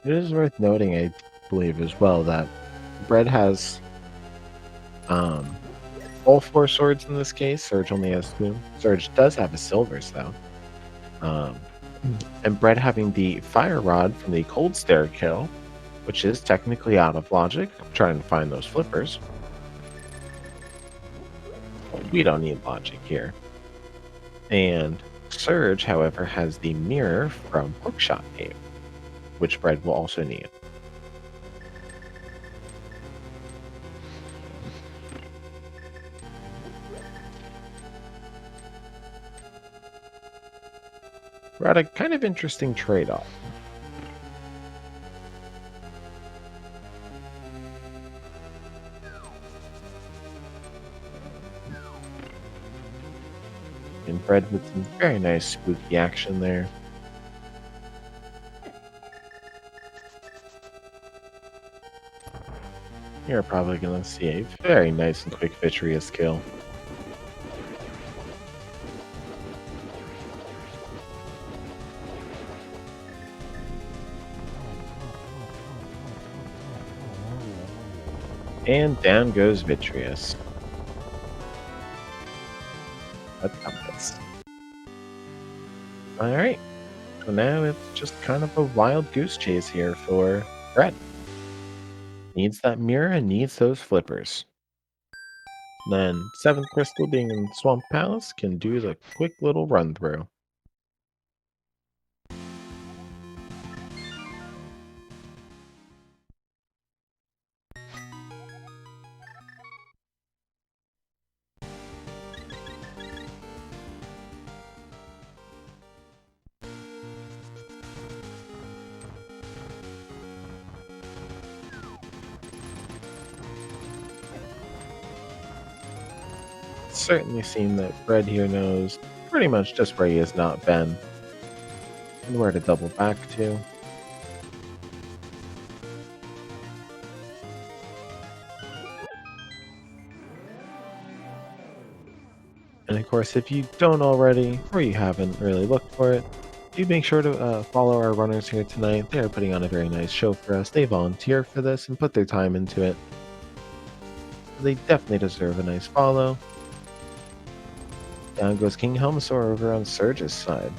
Speaker 1: It is worth noting, I believe, as well, that Bread has um, all 4 swords in this case. Surge only has 2. Surge does have his silvers, though. Um, and Bread having the Fire Rod from the Cold Stare kill, which is technically out of logic. I'm trying to find those flippers. We don't need logic here. And Surge, however, has the mirror from Hookshot Cave, which Bread will also need. We're at a kind of interesting trade-off. And Bread with some very nice spooky action there. You're probably going to see a very nice and quick Vitreous kill. And down goes Vitreous. Let's compass. Alright. So now it's just kind of a wild goose chase here for Bread. Needs that mirror and needs those flippers. Then 7th Crystal being in Swamp Palace can do the quick little run through. Certainly seem that Bread here knows pretty much just where he has not been and where to double back to. And of course, if you don't already, or you haven't really looked for it, do make sure to follow our runners here tonight. They are putting on a very nice show for us. They volunteer for this and put their time into it. They definitely deserve a nice follow. Down goes King Helmasaur over on Surge's side.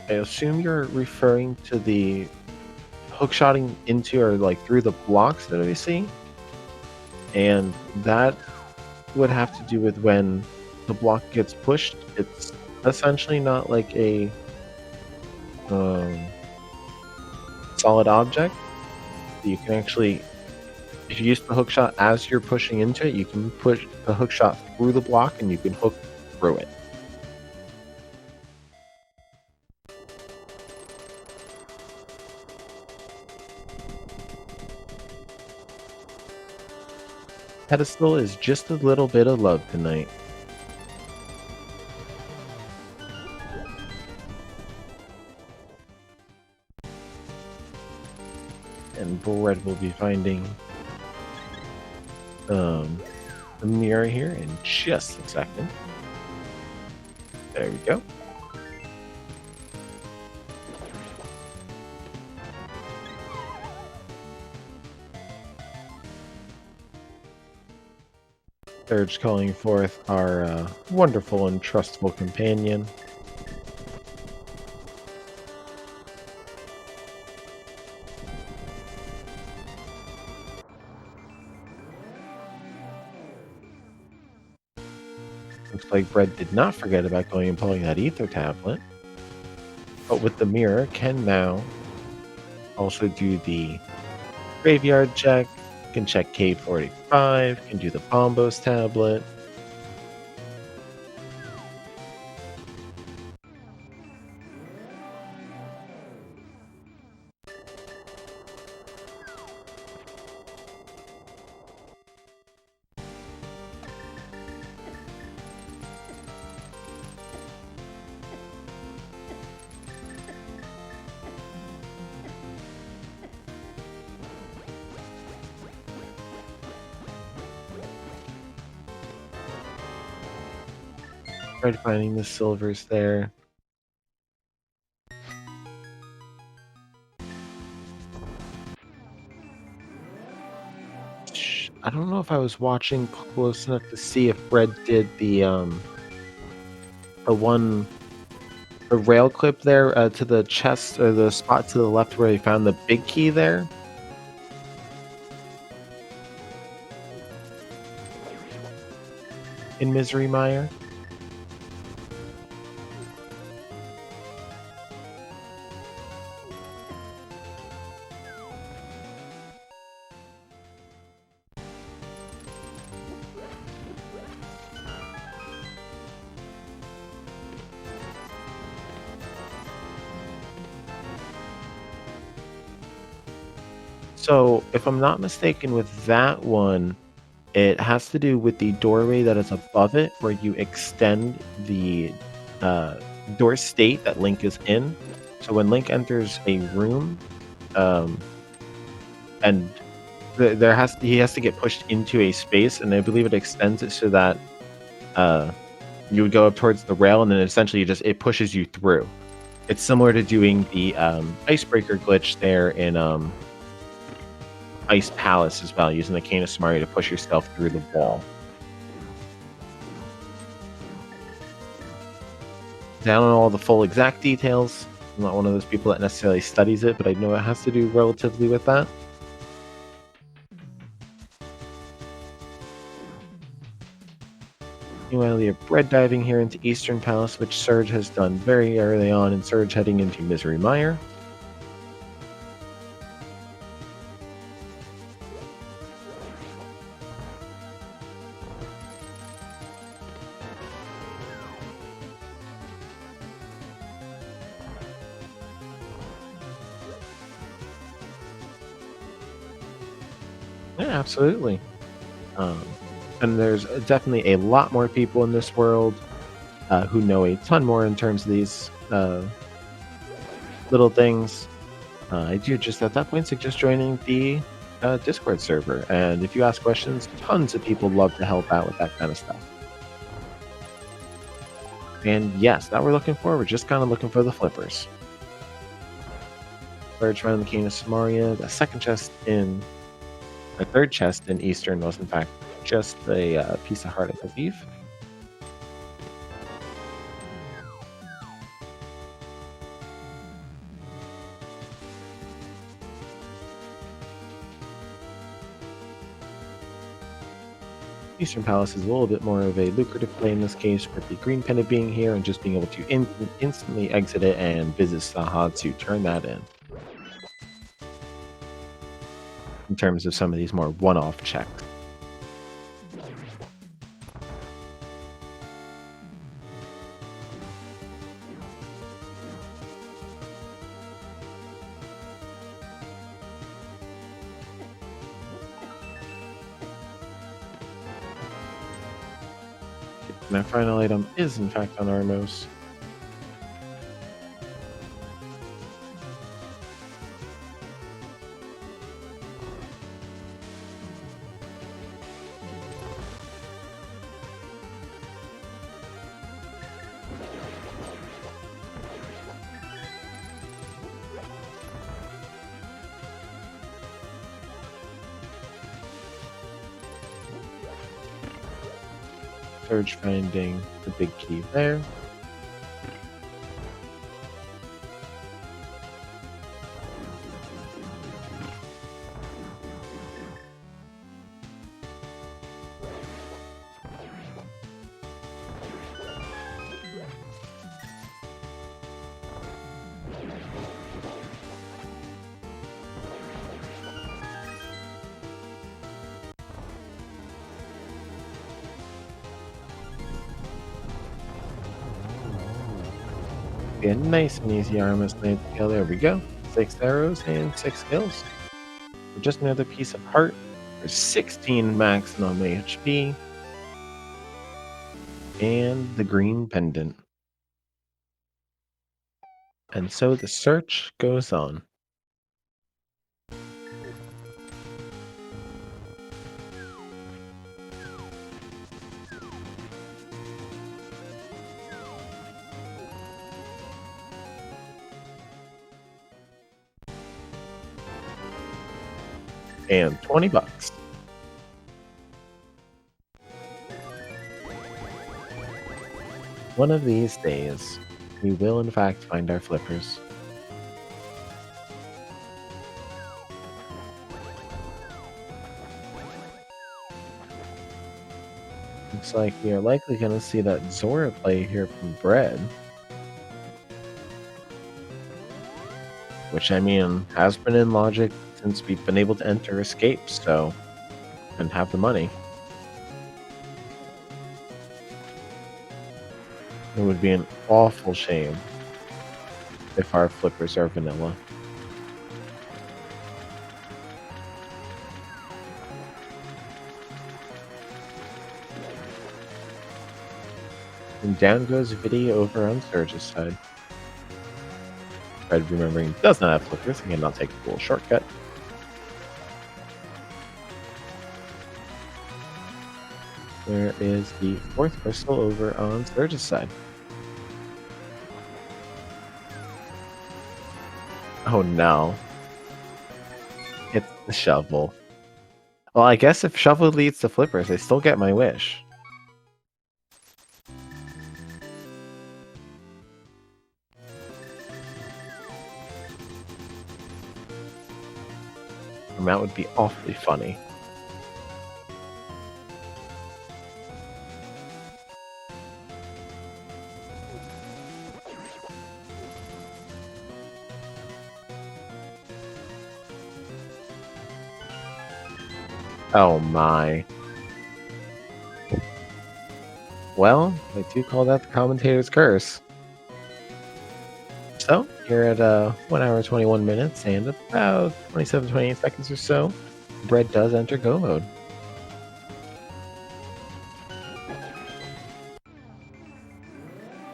Speaker 1: I assume you're referring to the hookshotting into or like through the blocks that we see. And that would have to do with when the block gets pushed. It's essentially not like a um, solid object. You can actually, if you use the hook shot as you're pushing into it, you can push the hook shot through the block and you can hook through it. Pedestal is just a little bit of love tonight. And Bullred will be finding the mirror here in just a second. There we go. Surge calling forth our wonderful and trustful companion. Looks like Bread did not forget about going and pulling that ether tablet. But with the mirror, can now also do the graveyard check, can check K45, can do the Bombos tablet. Tried finding the silvers there. I don't know if I was watching close enough to see if Bread did the rail clip there to the chest or the spot to the left where he found the big key there. In Misery Mire. So, if I'm not mistaken with that one, it has to do with the doorway that is above it, where you extend the uh, door state that Link is in. So when Link enters a room, um, and he has to get pushed into a space, and I believe it extends it so that uh, you would go up towards the rail, and then essentially it pushes you through. It's similar to doing the icebreaker glitch there in Ice Palace as well, using the Canis Mario to push yourself through the wall. Down on all the full exact details. I'm not one of those people that necessarily studies it, but I know it has to do relatively with that. Meanwhile, we have Bread diving here into Eastern Palace, which Surge has done very early on, and Surge heading into Misery Mire. Yeah, absolutely. And there's definitely a lot more people in this world who know a ton more in terms of these little things. I do just at that point suggest joining the Discord server. And if you ask questions, tons of people love to help out with that kind of stuff. And yes, that we're looking for. We're just kind of looking for the flippers. Third around the Canis Samaria. The third chest in Eastern was in fact just a piece of heart, I believe. Eastern Palace is a little bit more of a lucrative play in this case, with the green pendant being here and just being able to instantly exit it and visit Saha to turn that in terms of some of these more one-off checks. And our final item is in fact on Armos. Surge finding the big key there. Be a nice and easy Armos land scale. There we go. 6 arrows and 6 kills. For just another piece of heart. There's 16 maximum HP. And the green pendant. And so the search goes on. And $20. One of these days, we will in fact find our flippers. Looks like we are likely going to see that Zora play here from Bread. Which, I mean, has been in Logic since we've been able to enter escapes, so... and have the money. It would be an awful shame if our flippers are vanilla. And down goes Vidi over on Surge's side. Red, remembering, does not have flippers, and cannot take a full shortcut. There is the 4th crystal over on Surge's side. Oh no. It's the shovel. Well, I guess if shovel leads to flippers, I still get my wish. And that would be awfully funny. Oh my. Well, I do call that the commentator's curse. So, here at 1 hour 21 minutes and about 27-28 seconds or so, Bread does enter go mode.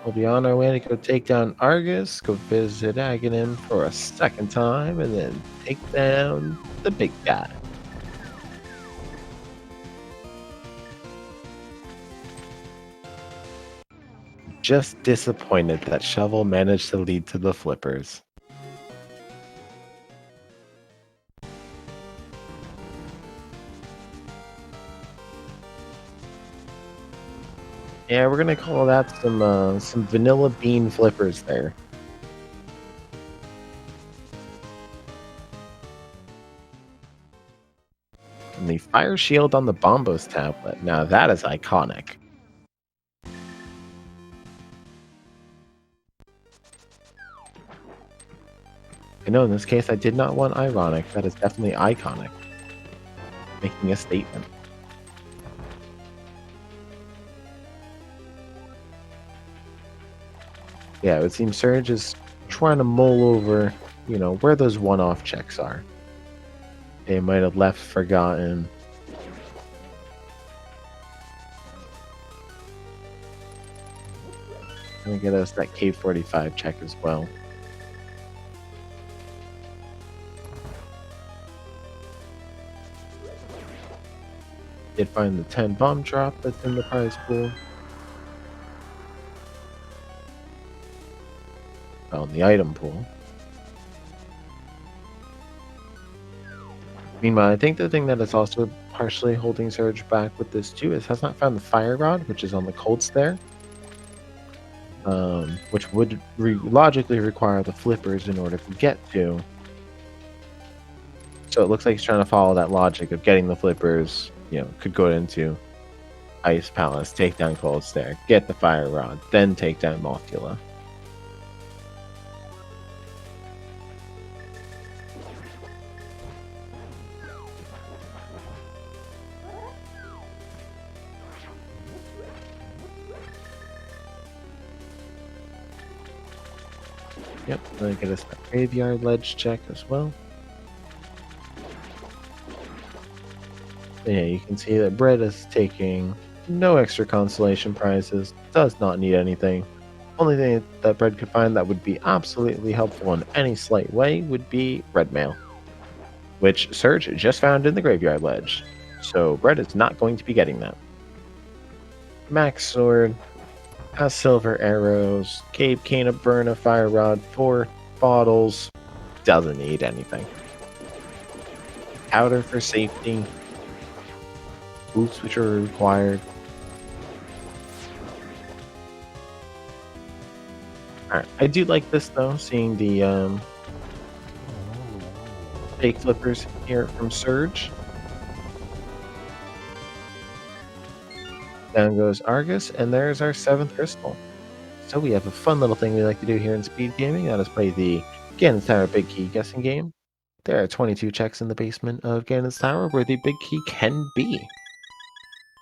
Speaker 1: We'll be on our way to go take down Argus, go visit Ganon for a second time, and then take down the big guy. Just disappointed that Shovel managed to lead to the flippers. Yeah, we're gonna call that some vanilla bean flippers there. And the fire shield on the Bombos tablet. Now that is iconic. I know in this case I did not want ironic. That is definitely iconic. Making a statement. Yeah, it would seem Surge is trying to mull over, where those one-off checks are. They might have left forgotten. Gonna get us that K45 check as well. Did find the 10 bomb drop that's in the prize pool. Found the item pool. Meanwhile, I think the thing that is also partially holding Surge back with this too is has not found the fire rod, which is on the cold stair. Which would logically require the flippers in order to get to. So it looks like he's trying to follow that logic of getting the flippers, could go into Ice Palace, take down Cold Stair, get the Fire Rod, then take down Mothula. Yep, gonna get us that Graveyard Ledge check as well. Yeah, you can see that Bread is taking no extra consolation prizes, does not need anything. Only thing that Bread could find that would be absolutely helpful in any slight way would be Red Mail, which Surge just found in the Graveyard Ledge. So Bread is not going to be getting that. Max Sword has Silver Arrows, Cave Cane of Burn, a Fire Rod, 4 bottles, doesn't need anything. Powder for safety, boots which are required. Alright, I do like this though, seeing the fake flippers here from Surge. Down goes Argus, and there's our 7th crystal. So we have a fun little thing we like to do here in speed gaming. That is play the Ganon's Tower Big Key guessing game. There are 22 checks in the basement of Ganon's Tower where the big key can be.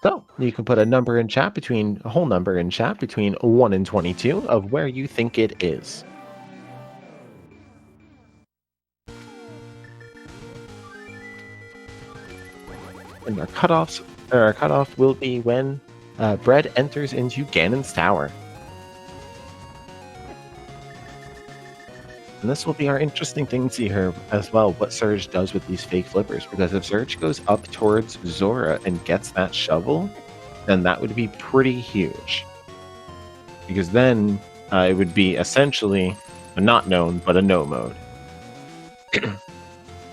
Speaker 1: So you can put a number in chat between a whole number in chat between 1 and 22 of where you think it is. And our cutoff will be when Bread enters into Ganon's Tower. And this will be our interesting thing to see here as well, what Surge does with these fake flippers. Because if Surge goes up towards Zora and gets that shovel, then that would be pretty huge. Because then it would be essentially a not known, but a no mode.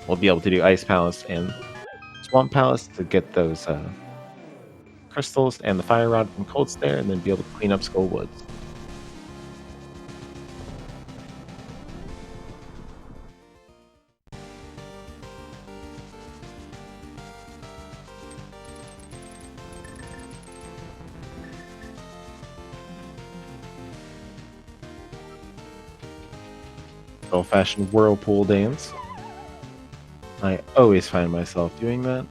Speaker 1: We'll be able to do Ice Palace and Swamp Palace to get those crystals and the Fire Rod from Cold Stair, and then be able to clean up Skull Woods. Old-fashioned whirlpool dance. I always find myself doing that.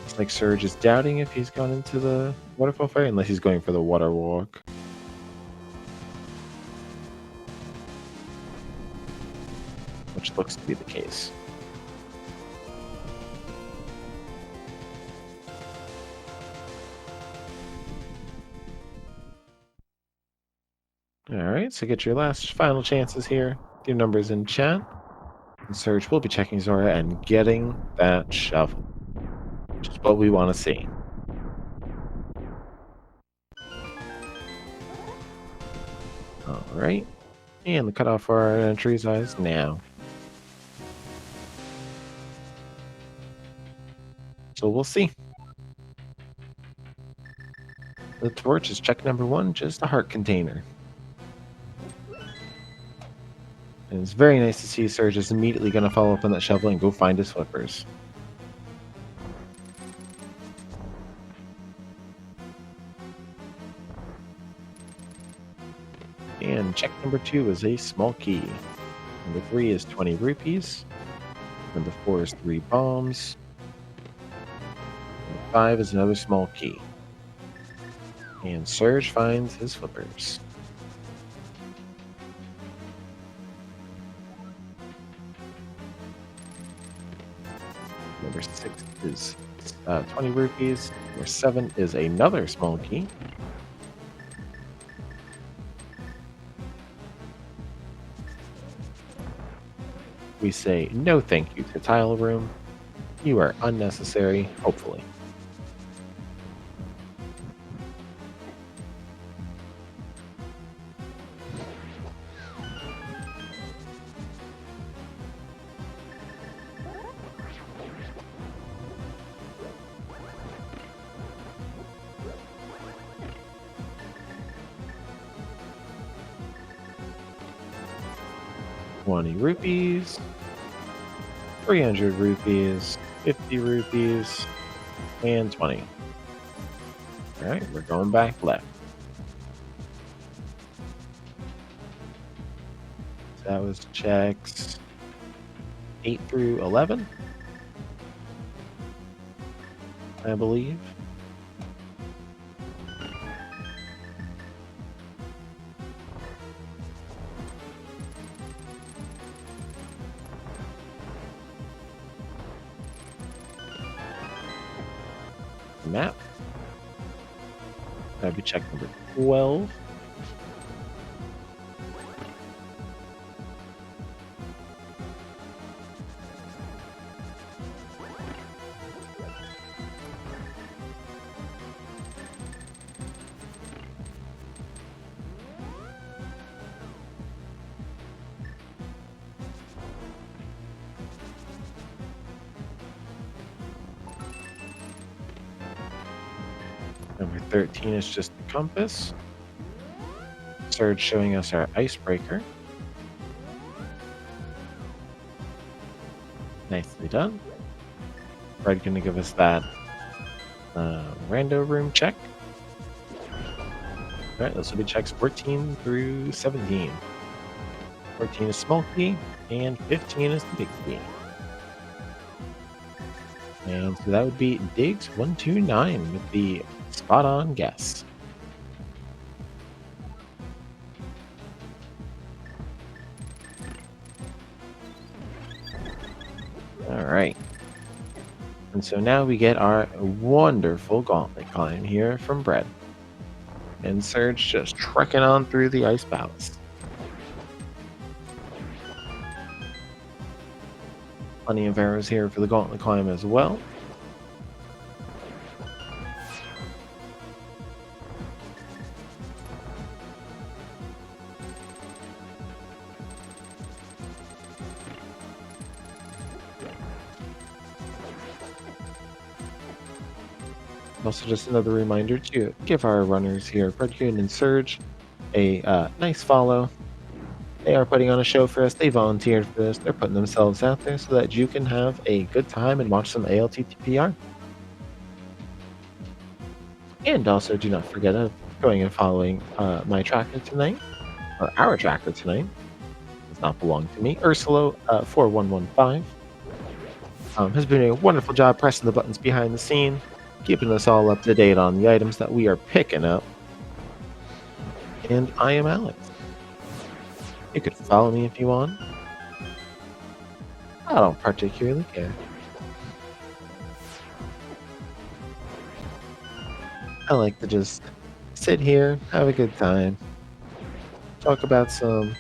Speaker 1: It's like Surge is doubting if he's gone into the waterfall fire, unless he's going for the water walk. Which looks to be the case. Alright, so get your last final chances here. Your numbers in chat. And Surge will be checking Zora and getting that shovel. Which is what we want to see. Alright. And the cutoff for our entries is now. So we'll see. The torch is check number 1, just a heart container. And it's very nice to see Surge is immediately going to follow up on that shovel and go find his flippers. And check number 2 is a small key. Number 3 is 20 rupees. Number 4 is 3 bombs. Number 5 is another small key. And Surge finds his flippers. Number 6 is 20 rupees. Number 7 is another small key. We say no thank you to Tile Room. You are unnecessary, hopefully. ₹20, 300 rupees, 50 rupees, and 20. All right, we're going back left. So that was checks 8 through 11, I believe. Map. That'd be check number 12. Number 13 is just the compass. Surge showing us our icebreaker. Nicely done. Fred going to give us that rando room check. All right, those will be checks 14 through 17. 14 is small key, and 15 is the big key. And so that would be Diggs 129 with the spot on guess. All right. And so now we get our wonderful gauntlet climb here from Bread. And Surge just trekking on through the ice ballast. Plenty of arrows here for the gauntlet climb as well. Also, just another reminder to give our runners here, Redcoon and Surge, a nice follow. They are putting on a show for us. They volunteered for this. They're putting themselves out there so that you can have a good time and watch some ALTTPR. And also, do not forget going and following my tracker tonight, or our tracker tonight. Does not belong to me. Ursula4115 has been doing a wonderful job pressing the buttons behind the scene, keeping us all up to date on the items that we are picking up. And I am Alex. You could follow me if you want. I don't particularly care. I like to just sit here, have a good time, talk about A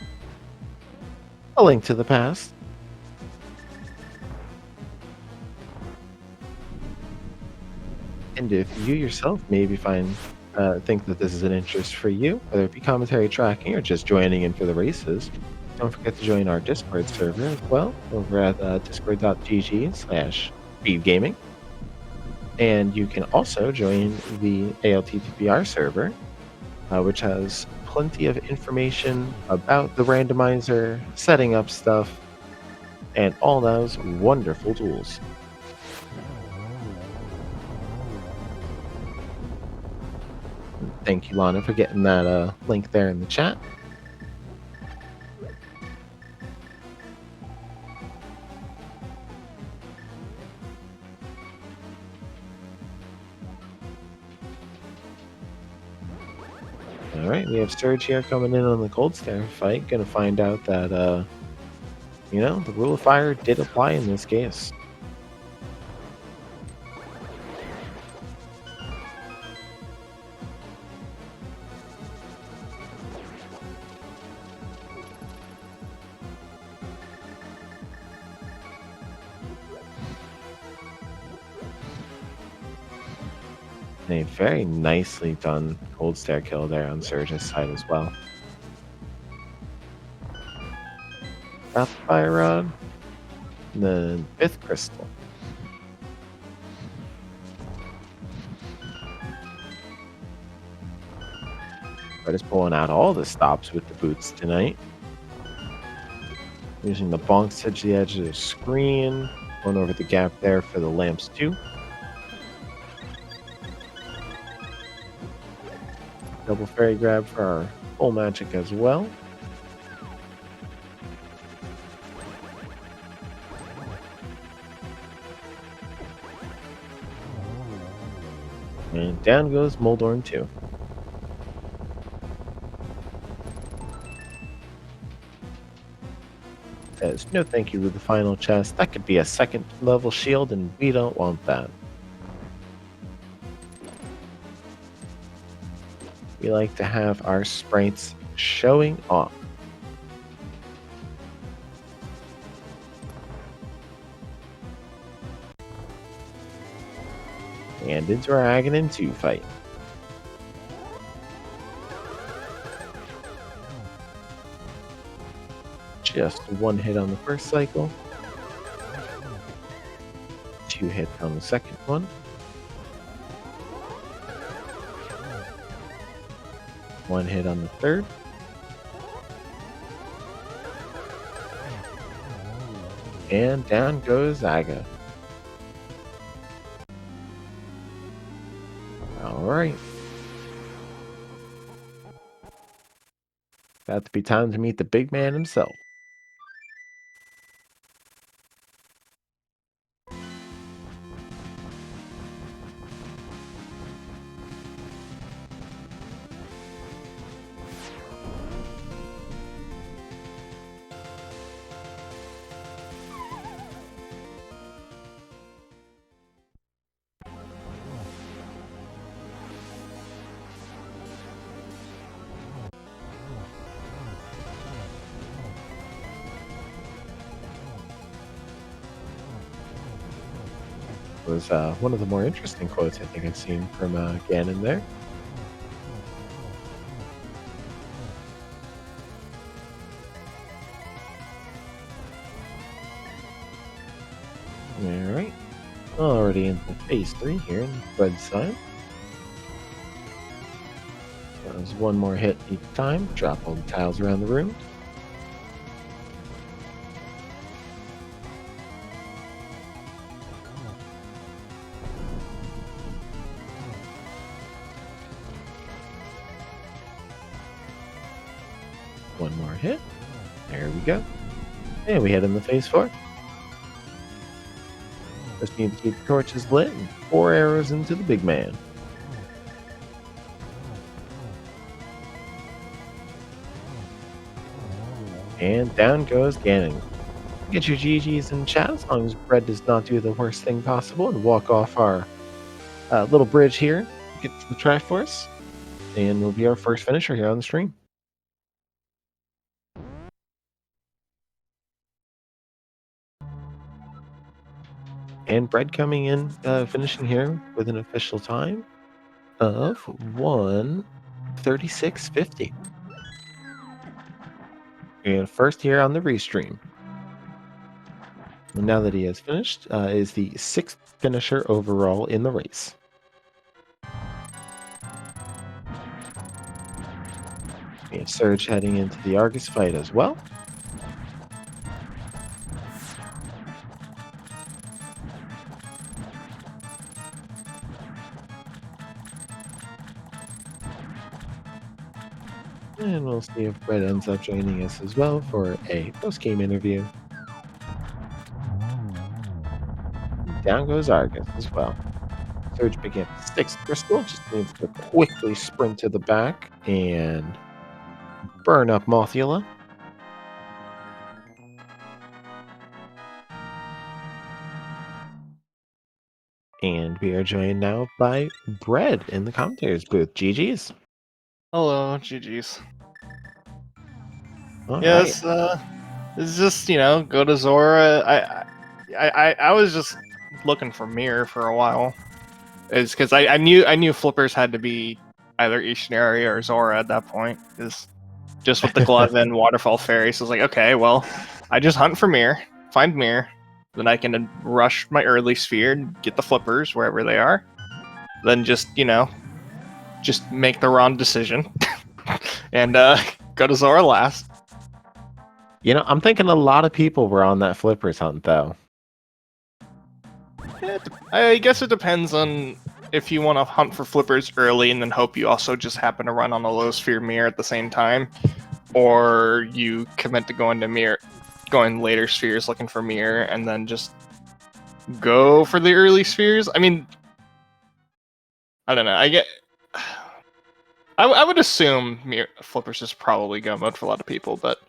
Speaker 1: Link to the Past. And if you yourself maybe think that this is an interest for you, whether it be commentary tracking or just joining in for the races, don't forget to join our Discord server as well over at discord.gg/beegaming. And you can also join the ALTTPR server, which has plenty of information about the randomizer, setting up stuff, and all those wonderful tools. Thank you, Lana, for getting that link there in the chat. All right, we have Surge here coming in on the Cold Stare fight. Gonna find out that, the rule of fire did apply in this case. And a very nicely done Cold Stare kill there on Surge's side as well. Got the Fire Rod. And the 5th Crystal. Red is pulling out all the stops with the boots tonight. Using the bonks to the edge of the screen. Going over the gap there for the lamps too. Double fairy grab for our full magic as well. And down goes Moldorn too. Says no thank you to the final chest. That could be a 2nd level shield and we don't want that. We like to have our sprites showing off. And into our Ganon 2 fight. Just 1 hit on the first cycle. 2 hits on the second one. 1 hit on the third. And down goes Aga. Alright. About to be time to meet the big man himself. Was one of the more interesting quotes I think I've seen from Ganon there. Alright. Already into phase 3 here in the red side. That was 1 more hit each time. Drop all the tiles around the room. One more hit. There we go. And we head into phase 4. Just need to keep the torches lit and 4 arrows into the big man. And down goes Ganon. Get your GGs in chat as long as Bread does not do the worst thing possible and walk off our little bridge here. Get to the Triforce. And will be our first finisher here on the stream. And Bread coming in, finishing here with an official time of 1:36:50. And first here on the restream. And now that he has finished, is the 6th finisher overall in the race. We have Surge heading into the Argus fight as well. And we'll see if Brett ends up joining us as well for a post-game interview. Down goes Argus as well. Surge begins 6th Crystal, just needs to quickly sprint to the back and burn up Mothula. And we are joined now by Bread in the commentators booth. GG's.
Speaker 2: Hello, GG's.
Speaker 1: All right.
Speaker 2: Yes, it's just, go to Zora. I was just looking for Mirror for a while. It's because I knew Flippers had to be either Eastern area or Zora at that point. Is just with the glove and Waterfall Fairy. So I was like, okay, well, I just hunt for Mirror, find Mirror, then I can rush my early sphere and get the Flippers wherever they are. Then just make the wrong decision and go to Zora last.
Speaker 1: I'm thinking a lot of people were on that Flippers hunt, though.
Speaker 2: I guess it depends on if you want to hunt for Flippers early and then hope you also just happen to run on a low sphere mirror at the same time, or you commit to going later spheres looking for mirror and then just go for the early spheres. I mean, I don't know. I would assume Flippers is probably go mode for a lot of people, but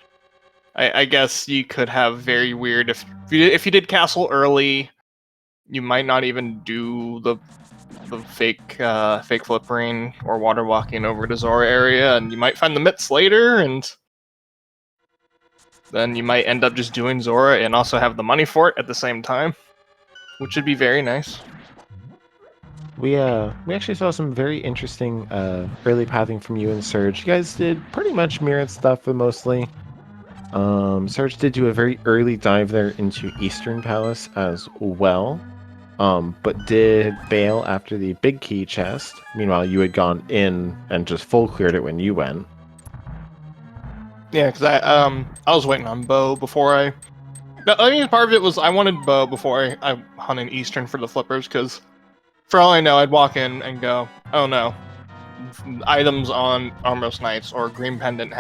Speaker 2: I guess you could have very weird if you did castle early. You might not even do the fake flippering or water walking over to Zora area, and you might find the mitts later, and then you might end up just doing Zora and also have the money for it at the same time, which would be very nice.
Speaker 1: We actually saw some very interesting early pathing from you and Surge. You guys did pretty much mirrored stuff, but mostly. Surge did do a very early dive there into Eastern Palace as well. But did bail after the big key chest. Meanwhile, you had gone in and just full cleared it when you went.
Speaker 2: Yeah, because I was waiting on Bo before I mean, part of it was I wanted Bo before I hunted Eastern for the Flippers, because for all I know, I'd walk in and go, oh no, items on Armros Knights or Green Pendant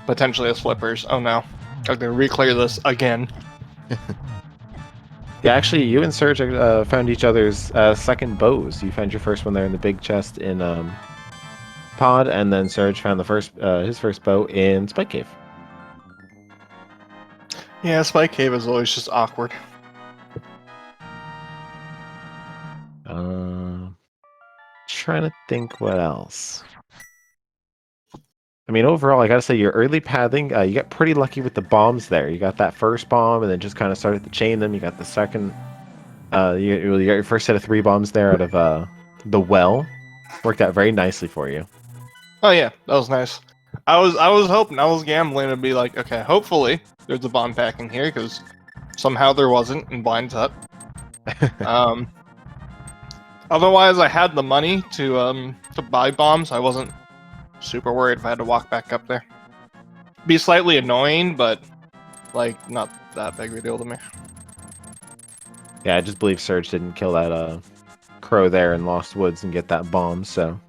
Speaker 2: potentially has Flippers. Oh no, I'm going to re-clear this again.
Speaker 1: Yeah, actually, you and Surge found each other's second bows. You found your first one there in the big chest in Pod, and then Surge found his first bow in Spike Cave.
Speaker 2: Yeah, Spike Cave is always just awkward.
Speaker 1: Trying to think what else. I mean, overall, I gotta say, your early pathing, you got pretty lucky with the bombs there. You got that first bomb, and then just kind of started to chain them. You got the second, you got your first set of 3 bombs there out of the well. Worked out very nicely for you.
Speaker 2: Oh yeah, that was nice. I was hoping, I was gambling to be like, okay, hopefully there's a bomb pack in here, because somehow there wasn't in Blind Tut. Otherwise, I had the money to buy bombs. I wasn't super worried if I had to walk back up there. Be slightly annoying, but like not that big of a deal to me.
Speaker 1: Yeah, I just believe Surge didn't kill that crow there in Lost Woods and get that bomb, so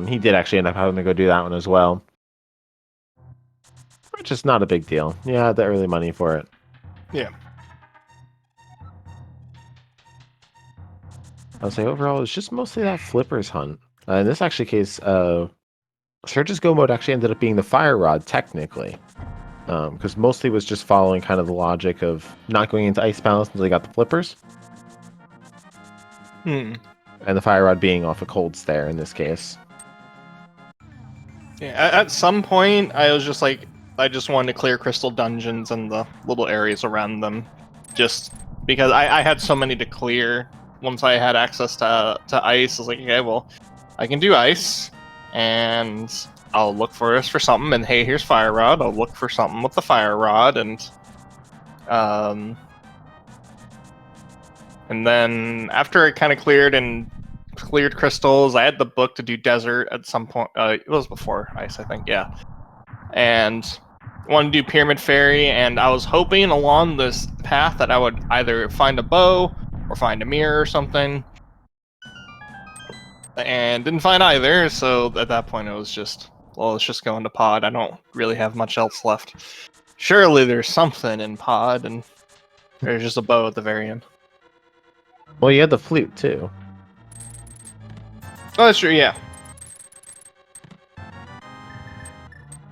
Speaker 1: he did actually end up having to go do that one as well. Which is not a big deal. Yeah, the early money for it.
Speaker 2: Yeah.
Speaker 1: I would say overall, it's just mostly that Flippers hunt. In this actually case, Surge's go mode actually ended up being the Fire Rod, technically. Because mostly was just following kind of the logic of not going into Ice Palace until they got the Flippers. And the Fire Rod being off of Cold Stare in this case.
Speaker 2: Yeah, at some point, I was just like, I just wanted to clear Crystal Dungeons and the little areas around them. Just because I had so many to clear once I had access to Ice. I was like, okay, well, I can do Ice, and I'll look for something, and hey, here's Fire Rod. I'll look for something with the Fire Rod, and then after I kind of cleared and cleared crystals. I had the book to do desert at some point. It was before ice, I think. Yeah, and wanted to do pyramid fairy, and I was hoping along this path that I would either find a bow or find a mirror or something, and didn't find either. So at that point, it was just, well, let's just go into pod. I don't really have much else left. Surely there's something in pod, and there's just a bow at the very end.
Speaker 1: Well, you had the flute too.
Speaker 2: Oh, that's true. Yeah.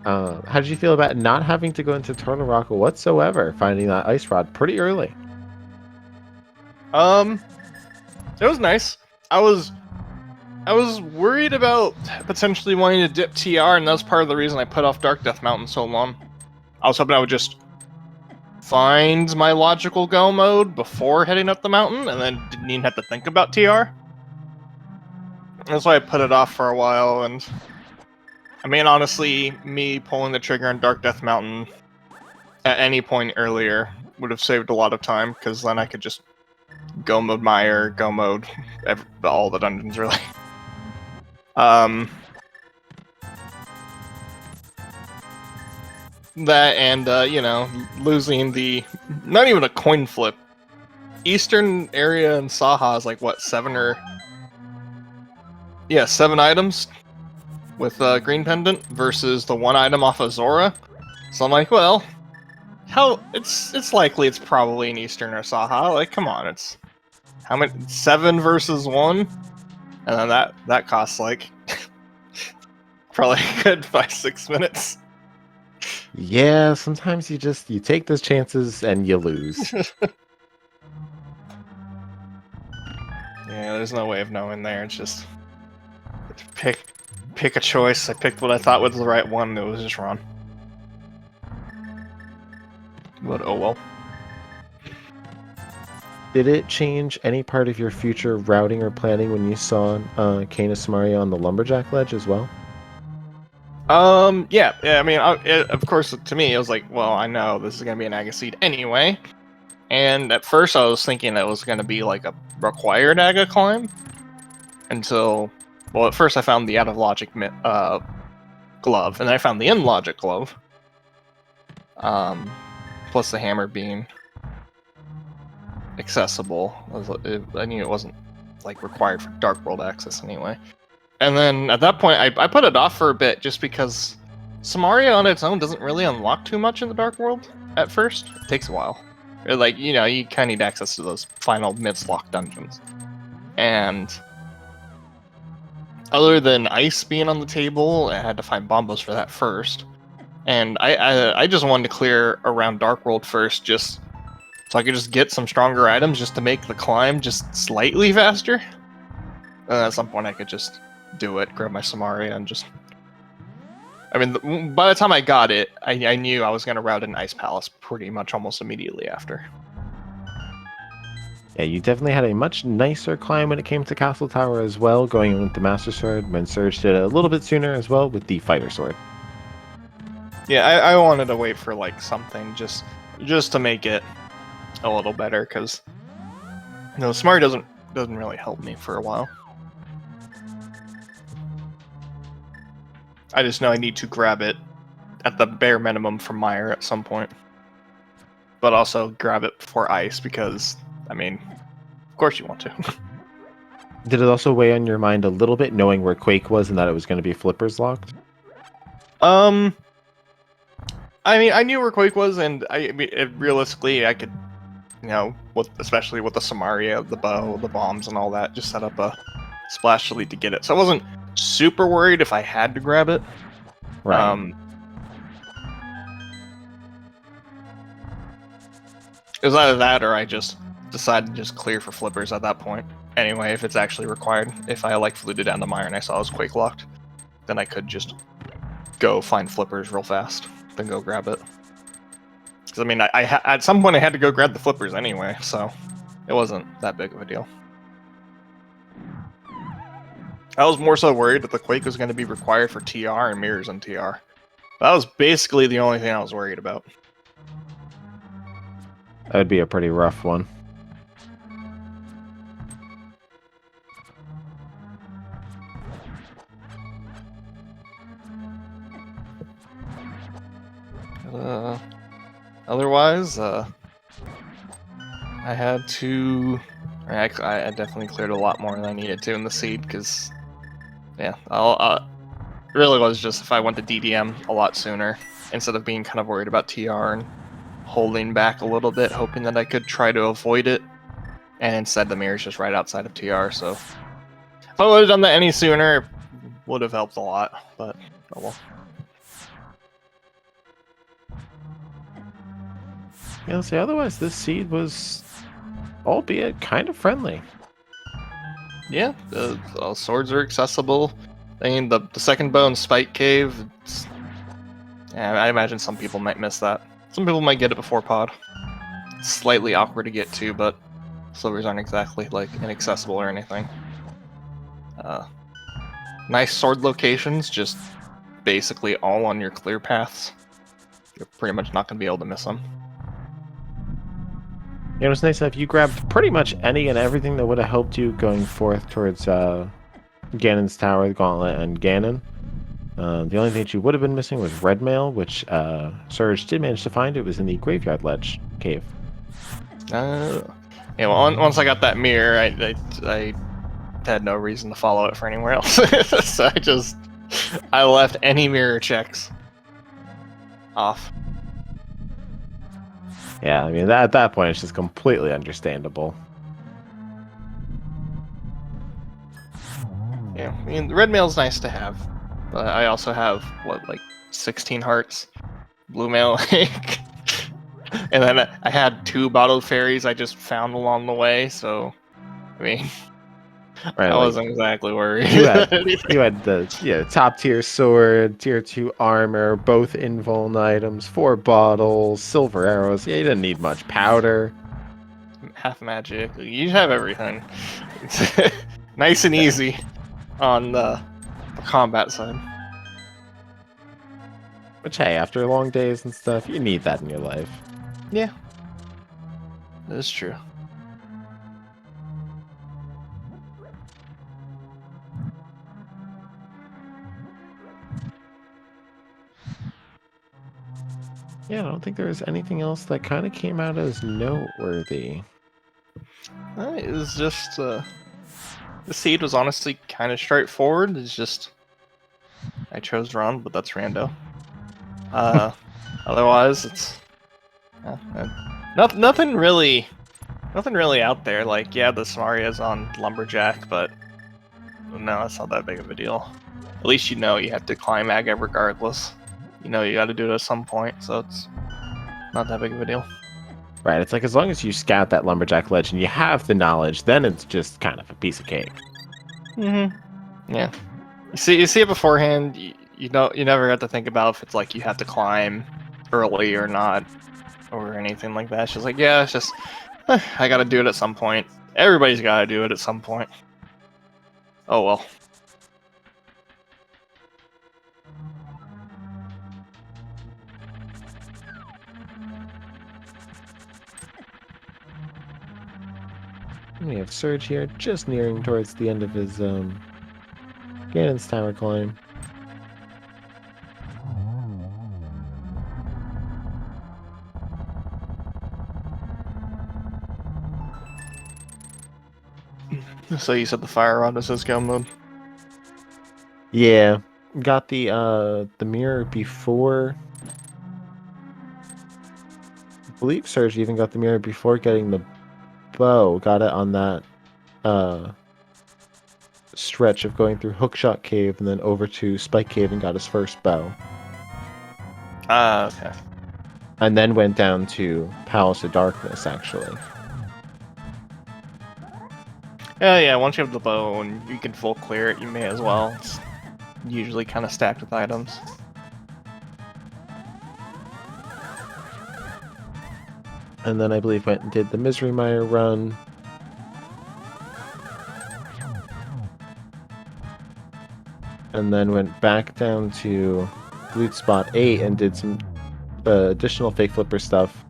Speaker 1: How did you feel about not having to go into Turtle Rock whatsoever? Finding that ice rod pretty early.
Speaker 2: It was nice. I was worried about potentially wanting to dip TR, and that's part of the reason I put off Dark Death Mountain so long. I was hoping I would just find my logical go mode before heading up the mountain, and then didn't even have to think about TR. That's why I put it off for a while, and I mean, honestly, me pulling the trigger on Dark Death Mountain at any point earlier would have saved a lot of time, because then I could just go mode Meyer, go mode all the dungeons, really. That and, you know, losing the... Not even a coin flip. Eastern area in Saha is like, what, 7 or... Yeah, 7 items with Green Pendant versus the 1 item off of Zora. So I'm like, well, how... It's likely it's probably in Eastern or Saha. Like, come on, it's... How many... 7 versus 1? And then that costs, like... probably a good 5-6 minutes.
Speaker 1: Yeah, sometimes you take those chances and you lose.
Speaker 2: Yeah, there's no way of knowing there. It's just pick a choice. I picked what I thought was the right one, and it was just wrong. But oh well.
Speaker 1: Did it change any part of your future routing or planning when you saw Canis Maria on the Lumberjack Ledge as well?
Speaker 2: Yeah. I mean, of course, to me, it was like, well, I know this is gonna be an Agaseed anyway. And at first, I was thinking that it was gonna be like a required Aga climb. Until, well, at first I found the out of logic glove, and then I found the in logic glove. Plus the hammer being accessible. I knew it wasn't like required for Dark World access anyway. And then at that point, I put it off for a bit just because Samaria on its own doesn't really unlock too much in the Dark World at first. It takes a while. Like, you know, you kind of need access to those final Mist-lock dungeons. And other than ice being on the table, I had to find bombos for that first. And I just wanted to clear around Dark World first, just so I could just get some stronger items just to make the climb just slightly faster. And at some point I could just do it, grab my Samaria, and just... I mean, by the time I got it, I knew I was going to route an Ice Palace pretty much almost immediately after.
Speaker 1: Yeah, you definitely had a much nicer climb when it came to Castle Tower as well, going in with the Master Sword, when Surge did it a little bit sooner as well with the Fighter Sword.
Speaker 2: Yeah, I wanted to wait for like something just to make it a little better, because you know, Smart doesn't really help me for a while. I just know I need to grab it at the bare minimum from Meyer at some point. But also grab it before ice, because, I mean, of course you want to.
Speaker 1: Did it also weigh on your mind a little bit, knowing where Quake was and that it was going to be flippers locked?
Speaker 2: I mean, I knew where Quake was, and realistically, I could, you know, especially with the Samaria, the bow, the bombs, and all that, just set up a splash delete to get it. So I wasn't super worried if I had to grab it.
Speaker 1: Right.
Speaker 2: It was either that or I just decided to just clear for flippers at that point. Anyway, if it's actually required. If I like fluted down to Mire and I saw it was Quake locked, then I could just go find flippers real fast, then go grab it. Because I mean, at some point I had to go grab the flippers anyway, so it wasn't that big of a deal. I was more so worried that the Quake was going to be required for TR and mirrors on TR. That was basically the only thing I was worried about.
Speaker 1: That would be a pretty rough one.
Speaker 2: Otherwise, I had to. I definitely cleared a lot more than I needed to in the seed because, yeah, it really was just if I went to DDM a lot sooner instead of being kind of worried about TR and holding back a little bit, hoping that I could try to avoid it. And instead, the mirror's just right outside of TR, so if I would have done that any sooner, it would have helped a lot. But oh well.
Speaker 1: Yeah, let's say otherwise, this seed was, albeit, kind of friendly.
Speaker 2: Yeah, the swords are accessible. I mean, the second bow in Spike Cave. Yeah, I imagine some people might miss that. Some people might get it before pod. It's slightly awkward to get to, but slivers aren't exactly like inaccessible or anything. Nice sword locations, just basically all on your clear paths. You're pretty much not going to be able to miss them.
Speaker 1: You know, it's nice if you grabbed pretty much any and everything that would have helped you going forth towards Ganon's Tower, the Gauntlet, and Ganon. The only thing that you would have been missing was red mail, which Surge did manage to find. It was in the Graveyard Ledge cave.
Speaker 2: Yeah, well, once I got that mirror, I had no reason to follow it for anywhere else. So I left any mirror checks off.
Speaker 1: Yeah, I mean, at that point, it's just completely understandable.
Speaker 2: Yeah, I mean, the red mail's nice to have, but I also have, what, like 16 hearts? Blue mail, and then I had 2 bottled fairies I just found along the way, so, I mean,
Speaker 1: Right,
Speaker 2: I
Speaker 1: like,
Speaker 2: wasn't exactly worried.
Speaker 1: you had the top tier sword, tier 2 armor, both invuln items, 4 bottles, silver arrows. Yeah, you didn't need much powder.
Speaker 2: Half magic, you have everything. It's nice and easy on the combat side.
Speaker 1: Which, hey, after long days and stuff, you need that in your life.
Speaker 2: Yeah, that is true.
Speaker 1: Yeah, I don't think there was anything else that kind of came out as noteworthy.
Speaker 2: It was just the seed was honestly kind of straightforward. It's just I chose run, but that's rando. Otherwise, it's nothing really out there. Like, yeah, the Samaria's on lumberjack, but no, that's not that big of a deal. At least you know you have to climb Aga regardless. You know you got to do it at some point, so it's not that big of a deal.
Speaker 1: Right, it's like as long as you scout that lumberjack ledge and you have the knowledge, then it's just kind of a piece of cake.
Speaker 2: Mm-hmm. Yeah. You see it beforehand. You know, you never have to think about if it's like you have to climb early or not, or anything like that. It's just like, yeah, it's just I got to do it at some point. Everybody's got to do it at some point. Oh well.
Speaker 1: We have Surge here, just nearing towards the end of his Ganon's Tower climb.
Speaker 2: So you said the fire rod is his gun mode?
Speaker 1: Yeah, got the mirror before. I believe Surge even got the mirror before getting the bow. Got it on that stretch of going through Hookshot Cave and then over to Spike Cave and got his first bow.
Speaker 2: Okay.
Speaker 1: And then went down to Palace of Darkness, actually.
Speaker 2: Yeah, once you have the bow and you can full clear it, you may as well. It's usually kind of stacked with items.
Speaker 1: And then I believe went and did the Misery Mire run. And then went back down to Loot Spot 8 and did some additional Fake Flipper stuff.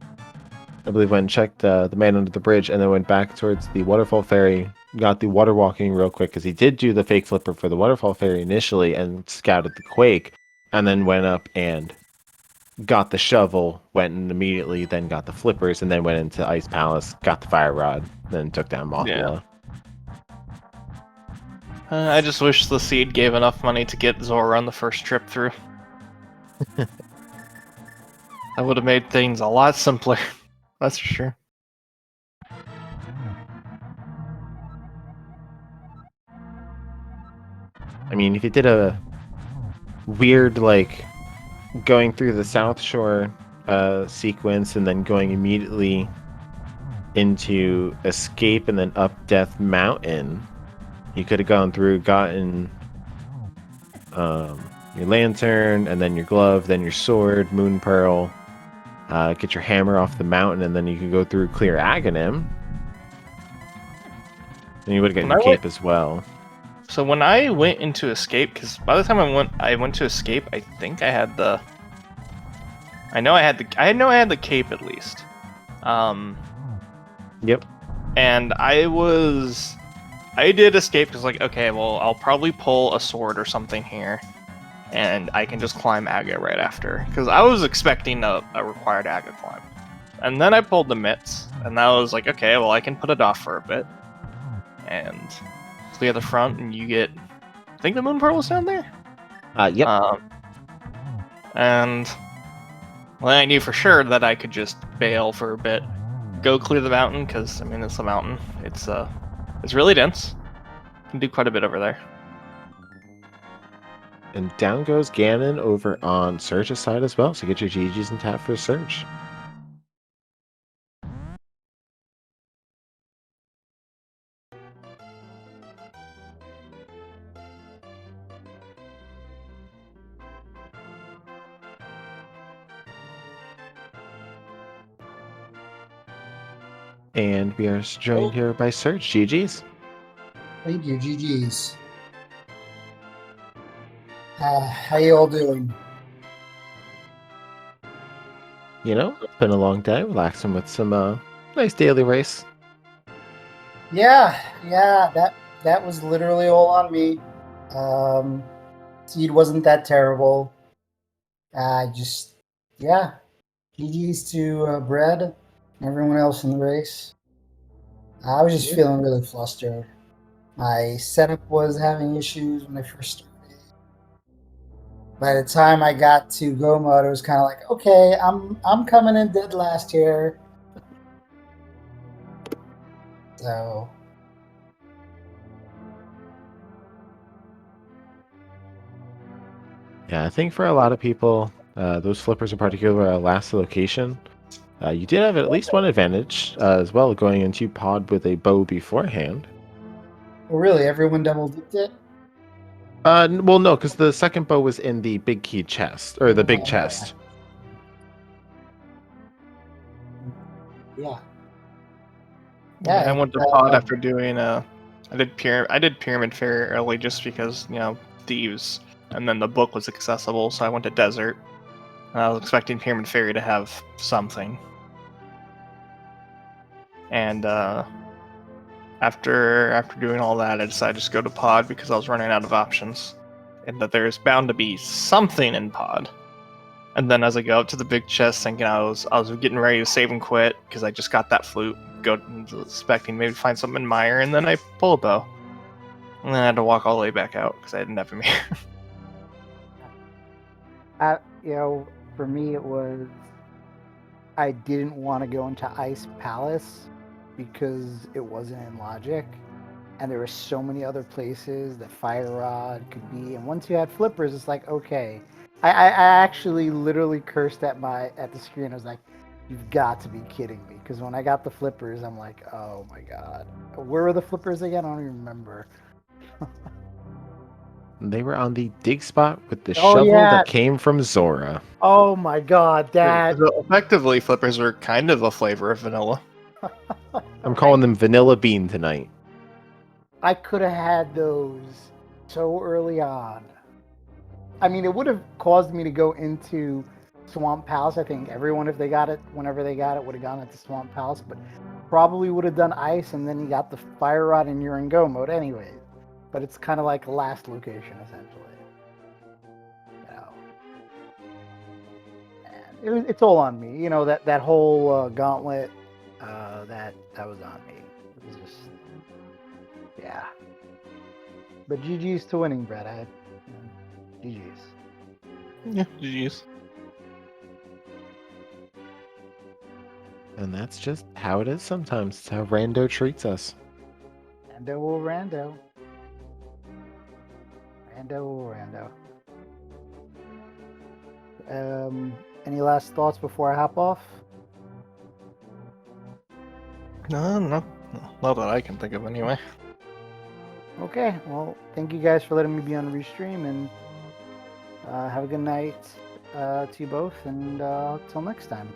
Speaker 1: I believe went and checked the man under the bridge and then went back towards the Waterfall Ferry. Got the water walking real quick because he did do the Fake Flipper for the Waterfall Ferry initially and scouted the Quake. And then went up and got the shovel, went and immediately then got the flippers, and then went into Ice Palace, got the fire rod, then took down
Speaker 2: Yeah.
Speaker 1: Mothula.
Speaker 2: I just wish the seed gave enough money to get Zora on the first trip through. That would have made things a lot simpler. That's for sure.
Speaker 1: I mean, if you did a weird, like, going through the South Shore sequence and then going immediately into Escape and then up Death Mountain, you could have gone through, gotten your lantern, and then your glove, then your sword, Moon Pearl, get your hammer off the mountain, and then you could go through Clear Aghanim. And you would have got your cape as well.
Speaker 2: So when I went into Escape, because by the time I went to Escape, I think I had the. I know I had the cape at least.
Speaker 1: Yep.
Speaker 2: And I did Escape because like, okay, well, I'll probably pull a sword or something here, and I can just climb Aga right after. Because I was expecting a required Aga climb. And then I pulled the mitts, and that was like, okay, well, I can put it off for a bit. And clear the front, and you get, I think the Moon Pearl was down there?
Speaker 1: Yep.
Speaker 2: And well, I knew for sure that I could just bail for a bit, go clear the mountain, because, I mean, it's a mountain. It's really dense. You can do quite a bit over there.
Speaker 1: And down goes Ganon over on Surge's side as well, so get your GGs and tap for Surge. And we are joined here by Surge. GGs.
Speaker 3: Thank you, GG's. How you all doing?
Speaker 1: You know, it's been a long day, relaxing with some nice daily race.
Speaker 3: Yeah, that was literally all on me. Seed wasn't that terrible. GG's to Brad and everyone else in the race. I was just feeling really flustered. My setup was having issues when I first started. By the time I got to go mode, it was kind of like, okay, I'm coming in dead last here. So
Speaker 1: Yeah, I think for a lot of people, those flippers in particular, last location, you did have at least one advantage as well, going into pod with a bow beforehand.
Speaker 3: Well, really, everyone double dipped it?
Speaker 1: Well, no, because the second bow was in the big key chest, or the big chest.
Speaker 3: Yeah.
Speaker 2: I went to pod after doing I did Pyramid Fair early just because, you know, thieves, and then the book was accessible, so I went to Desert. And I was expecting Pyramid Fairy to have something. And after doing all that, I decided to just go to pod because I was running out of options, and that there's bound to be something in pod. And then as I go up to the big chest, thinking I was getting ready to save and quit because I just got that flute, expecting maybe to find something in Mire, and then I pull a bow, and then I had to walk all the way back out because I didn't have a mirror.
Speaker 4: For me, it was I didn't want to go into Ice Palace because it wasn't in Logic, and there were so many other places that Fire Rod could be. And once you had flippers, it's like, okay. I actually literally cursed at the screen. I was like, "You've got to be kidding me!" Because when I got the flippers, I'm like, "Oh my god, where were the flippers again? I don't even remember."
Speaker 1: They were on the dig spot with the shovel that came from Zora.
Speaker 4: Oh my god, that...
Speaker 2: So effectively, flippers were kind of a flavor of vanilla.
Speaker 1: I'm calling them Vanilla Bean tonight.
Speaker 4: I could have had those so early on. I mean, it would have caused me to go into Swamp Palace. I think everyone, if they got it, whenever they got it, would have gone into Swamp Palace, but probably would have done Ice, and then you got the Fire Rod in your go mode anyways. But it's kind of like last location, essentially. You know. And it's all on me. You know, that whole gauntlet, that was on me. It was just, yeah. But GG's to winning, Brett. GG's.
Speaker 2: Yeah, GG's.
Speaker 1: And that's just how it is sometimes. It's how Rando treats us.
Speaker 4: Rando will Rando. Rando will Rando. Any last thoughts before I hop off?
Speaker 2: No, not that I can think of anyway.
Speaker 4: Okay, well, thank you guys for letting me be on the restream, and have a good night to you both, and till next time.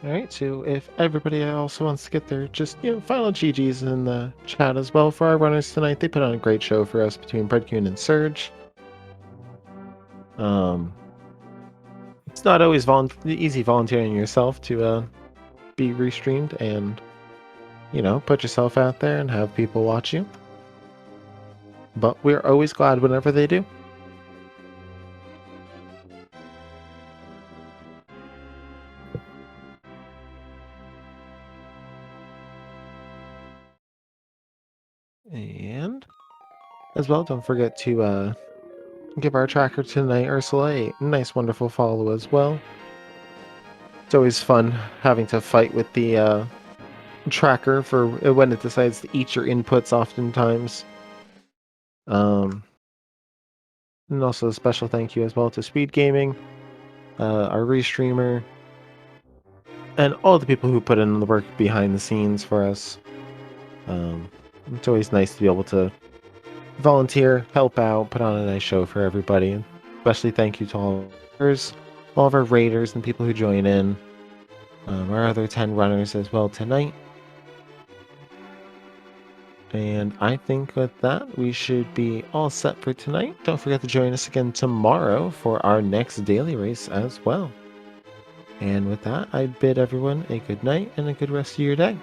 Speaker 1: All right, so if everybody also wants to get their just final GGs in the chat as well for our runners tonight, they put on a great show for us between Breadcoon and Surge. It's not always easy volunteering yourself to be restreamed and put yourself out there and have people watch you. But we're always glad whenever they do. And as well, don't forget to give our tracker tonight, Ursula, a nice, wonderful follow as well. It's always fun having to fight with the tracker for when it decides to eat your inputs oftentimes. And also a special thank you as well to Speed Gaming, our restreamer, and all the people who put in the work behind the scenes for us. It's always nice to be able to volunteer, help out, put on a nice show for everybody. And especially thank you to all of our raiders and people who join in. Our other 10 runners as well tonight. And I think with that, we should be all set for tonight. Don't forget to join us again tomorrow for our next daily race as well. And with that, I bid everyone a good night and a good rest of your day.